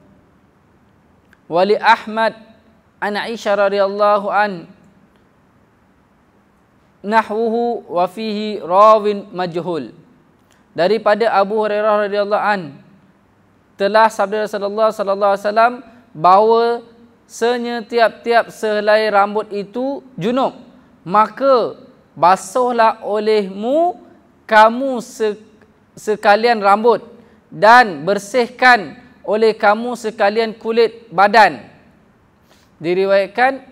Wa li Ahmad an Aisyah radhiyallahu nahwuhu wa fihi rawin majhul. Daripada Abu Hurairah radhiyallahu telah sabda Rasulullah sallallahu alaihi wasallam bahawa tiap-tiap sehelai rambut itu junub, maka basuhlah olehmu kamu sekalian rambut, dan bersihkan oleh kamu sekalian kulit badan. Diriwayatkan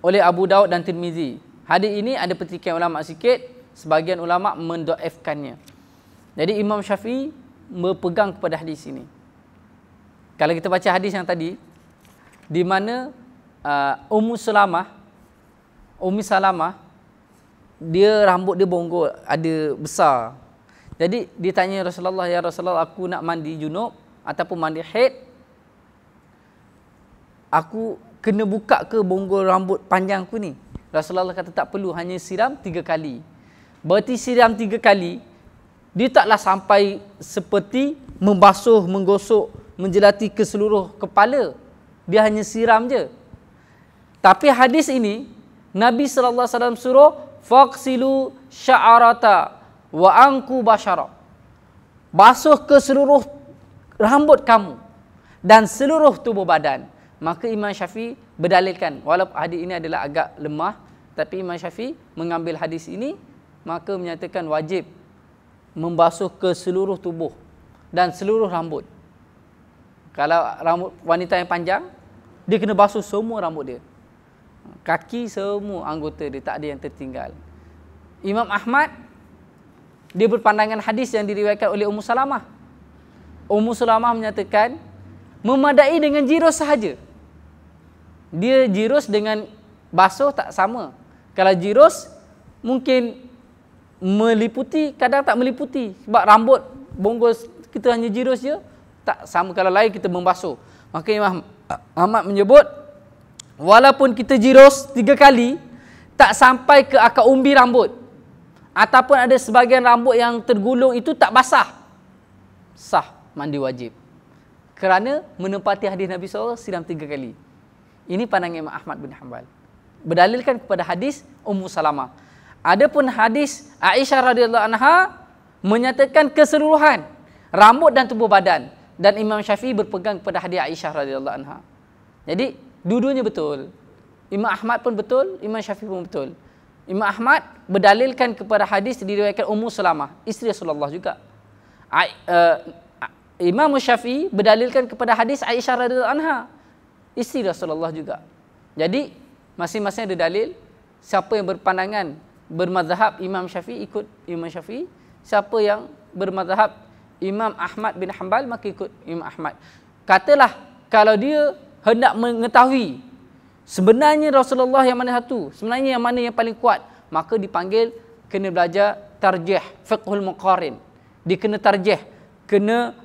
oleh Abu Daud dan Tirmizi. Hadis ini ada petikan ulama sikit, sebagian ulama mendoifkannya. Jadi Imam Syafi'i berpegang kepada hadis ini. Kalau kita baca hadis yang tadi, di mana Ummu Salamah, dia rambut dia bonggol, ada besar. Jadi ditanya Rasulullah, ya Rasulullah, aku nak mandi junub ataupun mandi haid, aku kena buka ke bonggol rambut panjangku ni? Rasulullah kata tak perlu, hanya siram 3 kali. Berarti siram 3 kali, dia taklah sampai seperti membasuh, menggosok, menjelati ke seluruh kepala. Dia hanya siram je. Tapi hadis ini, Nabi SAW suruh, faqsilu sya'arata wa anku bashara. Basuh ke seluruh rambut kamu dan seluruh tubuh badan. Maka Imam Syafi'i berdalilkan, walaupun hadis ini adalah agak lemah, tapi Imam Syafi'i mengambil hadis ini, maka menyatakan wajib membasuh ke seluruh tubuh dan seluruh rambut. Kalau rambut wanita yang panjang, dia kena basuh semua rambut dia. kaki semua anggota dia, tak ada yang tertinggal. Imam Ahmad, dia berpandangan hadis yang diriwayatkan oleh Ummu Salamah. Ummu Salamah menyatakan, memadai dengan jirus sahaja. Dia jirus dengan basuh tak sama. Kalau jirus mungkin meliputi, kadang tak meliputi. Sebab rambut bonggol kita hanya jirus je, tak sama kalau lain kita membasuh. Maka Imam Ahmad menyebut, walaupun kita jirus 3 kali, tak sampai ke akar umbi rambut. Ataupun ada sebahagian rambut yang tergulung itu tak basah, sah mandi wajib. Kerana menepati hadis Nabi SAW siram 3 kali. Ini pandangan Imam Ahmad bin Hanbal. Berdalilkan kepada hadis Ummu Salamah. Adapun hadis Aisyah radhiyallahu anha menyatakan keseluruhan rambut dan tubuh badan. Dan Imam Syafi'i berpegang kepada hadis Aisyah radhiyallahu anha. Jadi dua-duanya betul. Imam Ahmad pun betul, Imam Syafi'i pun betul. Imam Ahmad berdalilkan kepada hadis diriwayatkan Ummu Salamah, isteri Rasulullah juga. Imam Syafi'i berdalilkan kepada hadis Aisyah radhiyallahu anha, isteri Rasulullah juga. Jadi masing-masing ada dalil. Siapa yang berpandangan bermazhab Imam Syafi'i ikut Imam Syafi'i, siapa yang bermazhab Imam Ahmad bin Hanbal maka ikut Imam Ahmad. Katalah kalau dia hendak mengetahui sebenarnya Rasulullah yang mana satu, sebenarnya yang mana yang paling kuat, maka dipanggil kena belajar tarjih, fiqhul muqarin. Dia kena tarjih, kena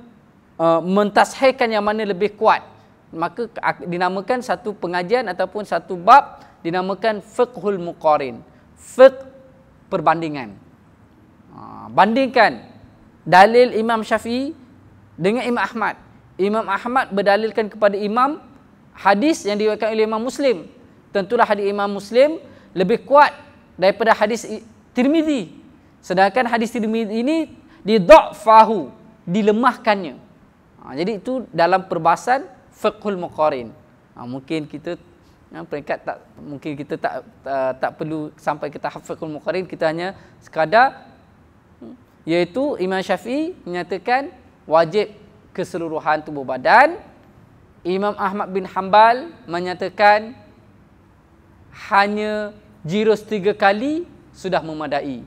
mentashihkan yang mana lebih kuat. Maka dinamakan satu pengajian ataupun satu bab dinamakan fiqhul muqarin. Fiqh perbandingan. Bandingkan dalil Imam Syafi'i dengan Imam Ahmad. Imam Ahmad berdalilkan kepada Imam hadis yang diriwayatkan oleh Imam Muslim. Tentulah hadis Imam Muslim lebih kuat daripada hadis Tirmizi. Sedangkan hadis Tirmizi ini didha'fahu, dilemahkannya. Jadi itu dalam perbahasan fiqhul muqarin. Mungkin kita peringkat tak, mungkin kita tak perlu sampai ke tahap fiqhul muqarin, kita hanya sekadar iaitu Imam Syafi'i menyatakan wajib keseluruhan tubuh badan. Imam Ahmad bin Hanbal menyatakan hanya jirus 3 kali sudah memadai.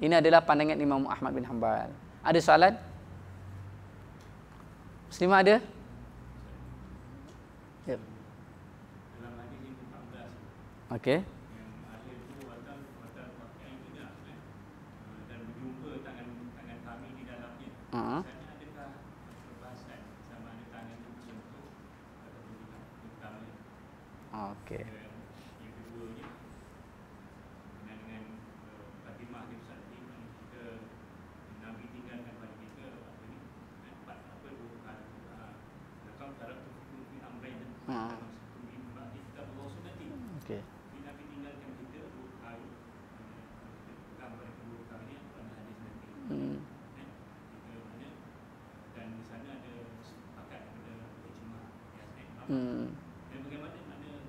Ini adalah pandangan Imam Ahmad bin Hanbal. Ada soalan? Muslimah ada? Ya. Dalam hadis 14. Okey. Yang akhir itu watal pakai yang tidak dan berjumpa tangan kami di dalamnya. Misalnya adakah perbahasan sama ada tangan itu bersentuh ataupun tidak utama. Okey. Yang keduanya dengan Fatimah bin Sa'di kita Nabi tinggalkan pada kita apa ni? Apa dua kali. Nakam taraf tu fi amrain. Kita Allah sunnati. Okey. Nabi tinggalkan kita dua kali. Pegang pada dua kali pada hadis nanti. Dan di sana ada sepakat pada ijma'. Dan bagaimana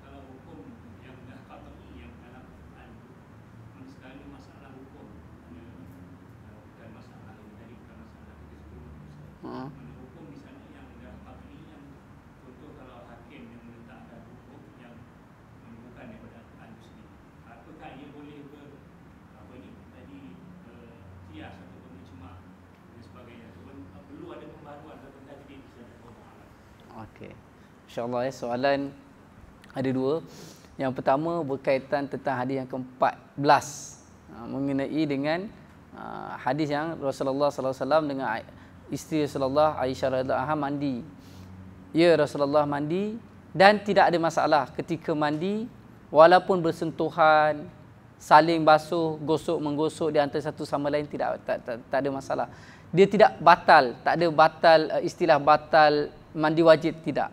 kalau hukum yang dah qat'i yang dalam Quran sekarang ni masalah hukum bukan masalah ini tadi, bukan masalah kita sebelum hukum di sana yang dah qat'i, yang contoh kalau hakim yang meletakkan hukum yang bukan daripada Quran itu sendiri, apakah ia boleh kias ataupun ijma' dan sebagainya, ataupun perlu ada pembaharuan atau tajdid di sana. Okey. InsyaAllah soalan ada dua. Yang pertama berkaitan tentang hadis yang ke-14 mengenai dengan hadis yang Rasulullah SAW dengan isteri Rasulullah Aisyah radhiyallahu anha mandi. Ya, Rasulullah mandi dan tidak ada masalah ketika mandi walaupun bersentuhan, saling basuh, gosok menggosok di antara satu sama lain, tak ada masalah. Dia tidak batal, tak ada batal istilah batal mandi wajib, tidak.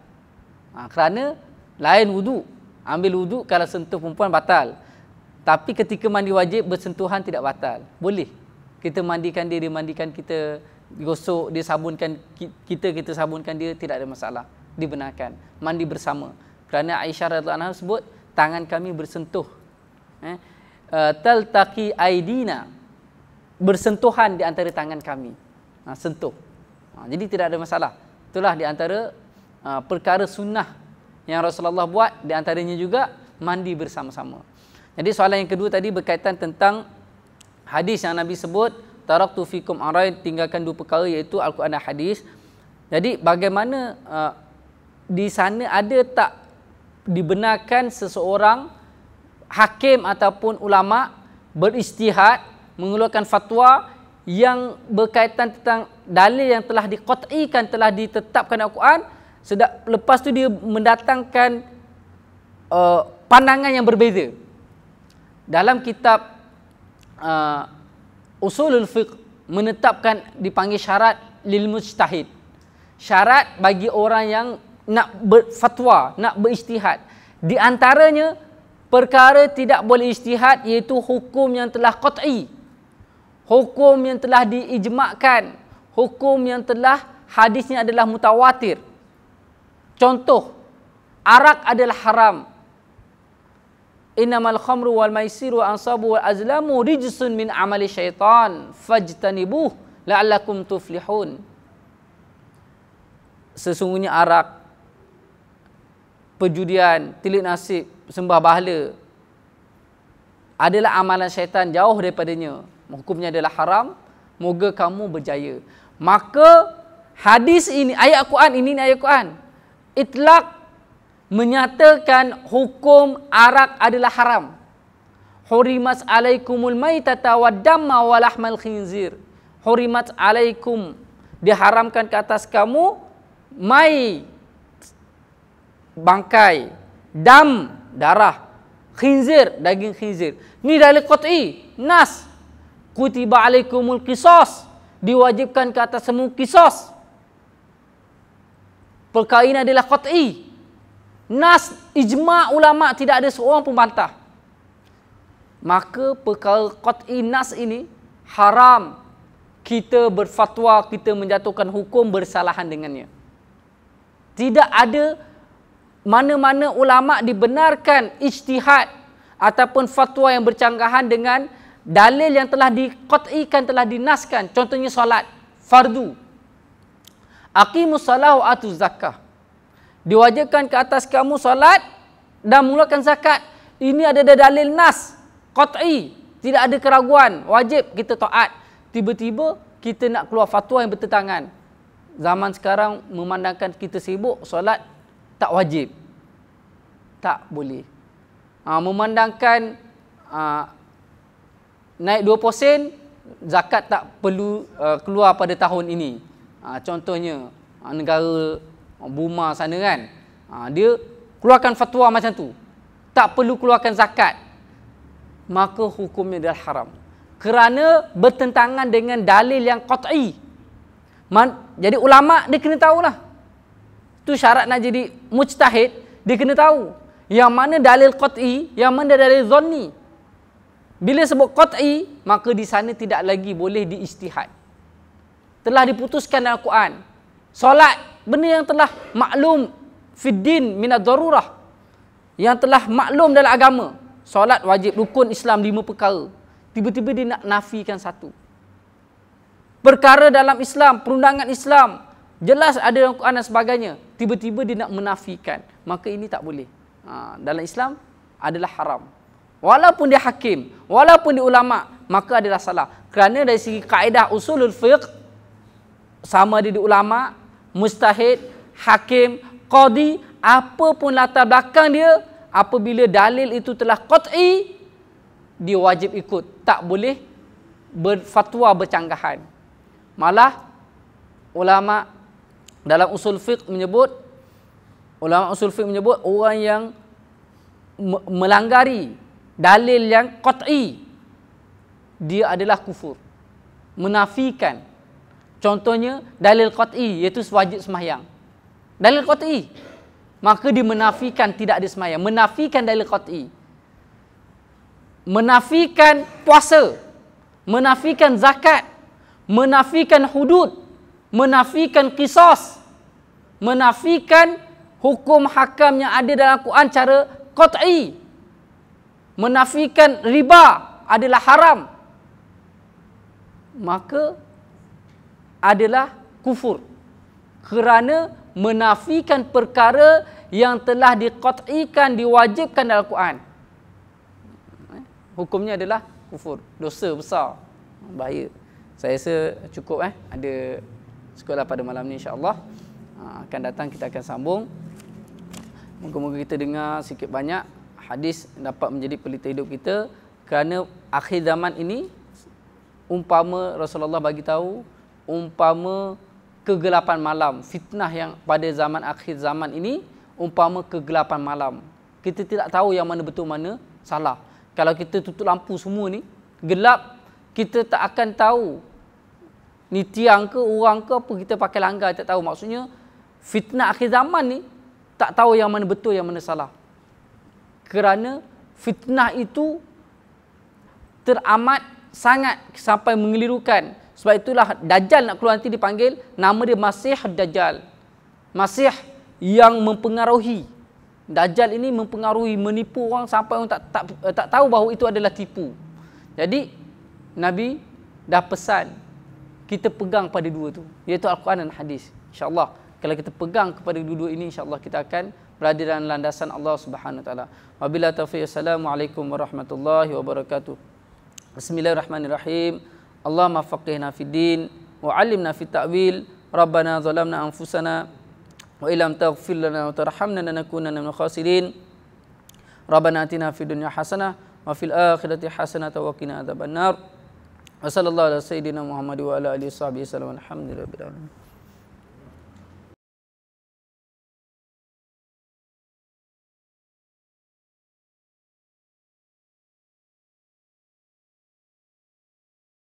Kerana lain wudu. Ambil wudu kalau sentuh perempuan batal. Tapi ketika mandi wajib bersentuhan tidak batal. Boleh. Kita mandikan dia, dia mandikan kita, gosok, dia sabunkan kita sabunkan dia, tidak ada masalah. Dibenarkan. Mandi bersama. Kerana Aisyah radhiyallahu anha sebut tangan kami bersentuh. Taltaqi aidina. Bersentuhan di antara tangan kami. Sentuh. Jadi tidak ada masalah. Itulah di antara perkara sunnah yang Rasulullah buat. Di antaranya juga mandi bersama-sama. Jadi soalan yang kedua tadi berkaitan tentang hadis yang Nabi sebut, taraktu fikum arain, tinggalkan dua perkara iaitu Al-Quran dan hadis. Jadi bagaimana di sana ada tak dibenarkan seseorang hakim ataupun ulama beristihad mengeluarkan fatwa yang berkaitan tentang dalil yang telah diqat'ikan, telah ditetapkan Al-Quran, lepas tu dia mendatangkan pandangan yang berbeza. Dalam kitab Usulul Fiqh menetapkan dipanggil syarat lil mujtahid. Syarat bagi orang yang nak berfatwa, nak berijtihad. Di antaranya perkara tidak boleh ijtihad iaitu hukum yang telah qat'i. Hukum yang telah diijma'kan, hukum yang telah hadisnya adalah mutawatir. Contoh, arak adalah haram. Innamal khamru wal maisiru wal ansabu wal azlamu rijsun min amali syaitan fajtanibuh la'allakum tuflihun. Sesungguhnya arak, perjudian, tilik nasib, sembah bahala adalah amalan syaitan, jauh daripadanya. Hukumnya adalah haram, moga kamu berjaya. Maka hadis ini, ayat Al-Quran ini ayat Al-Quran, itlaq menyatakan hukum arak adalah haram. Hurimat alaikumul maitata waddamma walahmal khinzir. Hurimat alaikum, diharamkan ke atas kamu mai, bangkai, dam, darah, khinzir, daging khinzir. Ni dalil qat'i, nas. Kutiba alaikumul qisas, diwajibkan ke atas semua qisas. Perkara ini adalah qat'i, nas, ijma' ulama', tidak ada seorang pun bantah. Maka perkara qat'i nas ini haram kita berfatwa, kita menjatuhkan hukum bersalahan dengannya. Tidak ada mana-mana ulama' dibenarkan ijtihad ataupun fatwa yang bercanggahan dengan dalil yang telah diqat'ikan, telah dinaskan. Contohnya solat fardu. Aqimus salah wa atuz zakah. Diwajibkan ke atas kamu solat dan mengeluarkan zakat. Ini ada dalil nas, qat'i, tidak ada keraguan, wajib kita taat. Tiba-tiba kita nak keluar fatwa yang bertentangan. Zaman sekarang memandangkan kita sibuk, solat tak wajib. Tak boleh. Memandangkan naik 2%, zakat tak perlu keluar pada tahun ini. Contohnya negara Burma sana kan, dia keluarkan fatwa macam tu, tak perlu keluarkan zakat. Maka hukumnya adalah haram, kerana bertentangan dengan dalil yang qat'i. Jadi ulama' dia kena tahulah. Tu syarat nak jadi mujtahid, dia kena tahu yang mana dalil qat'i, yang mana dalil zanni. Bila sebut qat'i, maka di sana tidak lagi boleh diijtihad. Telah diputuskan dalam Al-Quran. Solat, benda yang telah maklum fiddin minad darurah, yang telah maklum dalam agama. Solat wajib, rukun Islam 5 perkara. Tiba-tiba dia nak nafikan satu. Perkara dalam Islam, perundangan Islam, jelas ada dalam Al-Quran dan sebagainya. Tiba-tiba dia nak menafikan. Maka ini tak boleh. Dalam Islam adalah haram. Walaupun dia hakim, walaupun dia ulama', maka adalah salah. Kerana dari segi kaedah usulul fiqh, sama ada di ulama', mujtahid, hakim, qadi, apa pun latar belakang dia, apabila dalil itu telah qat'i, dia wajib ikut. Tak boleh berfatwa bercanggahan. Malah ulama' dalam usul fiqh menyebut, orang yang melanggari dalil yang qat'i, dia adalah kufur, menafikan. Contohnya dalil qat'i, iaitu wajib sembahyang. Dalil qat'i, maka dia menafikan tidak ada sembahyang, menafikan dalil qat'i. Menafikan puasa, menafikan zakat, menafikan hudud, menafikan qisas, menafikan hukum hakam yang ada dalam Al-Quran cara qat'i. Menafikan riba adalah haram, maka adalah kufur, kerana menafikan perkara yang telah diqat'ikan, diwajibkan dalam Al-Quran. Hukumnya adalah kufur, dosa besar, bahaya. Saya rasa cukup ada sekolah pada malam ni, insya-Allah. Akan datang kita akan sambung. Moga-moga kita dengar sikit banyak hadis dapat menjadi pelita hidup kita, kerana akhir zaman ini umpama Rasulullah bagi tahu umpama kegelapan malam, fitnah yang pada zaman akhir zaman ini umpama kegelapan malam. Kita tidak tahu yang mana betul mana salah. Kalau kita tutup lampu semua ni, gelap, kita tak akan tahu ni tiang ke, orang ke, apa kita pakai langgar, tak tahu. Maksudnya fitnah akhir zaman ni tak tahu yang mana betul, yang mana salah. Kerana fitnah itu teramat sangat sampai mengelirukan. Sebab itulah Dajjal nak keluar nanti dipanggil, nama dia Masih Dajjal. Masih yang mempengaruhi. Dajjal ini mempengaruhi, menipu orang sampai orang tak tahu bahawa itu adalah tipu. Jadi Nabi dah pesan kita pegang pada dua tu, iaitu Al-Quran dan hadis. InsyaAllah kalau kita pegang kepada dua-dua ini, insyaAllah kita akan berada dalam landasan Allah Subhanahu Wa Taala. Wabillahi taufiq. Assalamualaikum warahmatullahi wabarakatuh. Bismillahirrahmanirrahim. Allahumma faqihna fid din wa 'allimna fit ta'wil. Rabbana zalamna anfusana wa illam taghfir lana wa tarhamna lanakunanna minal khasirin. Rabbana atina fid dunya hasanah wa fil akhirati hasanah wa qina adzabannar. Wa sallallahu ala sayyidina Muhammad wa ala alihi washabbihi sallam. Alhamdulillahirabbil alamin.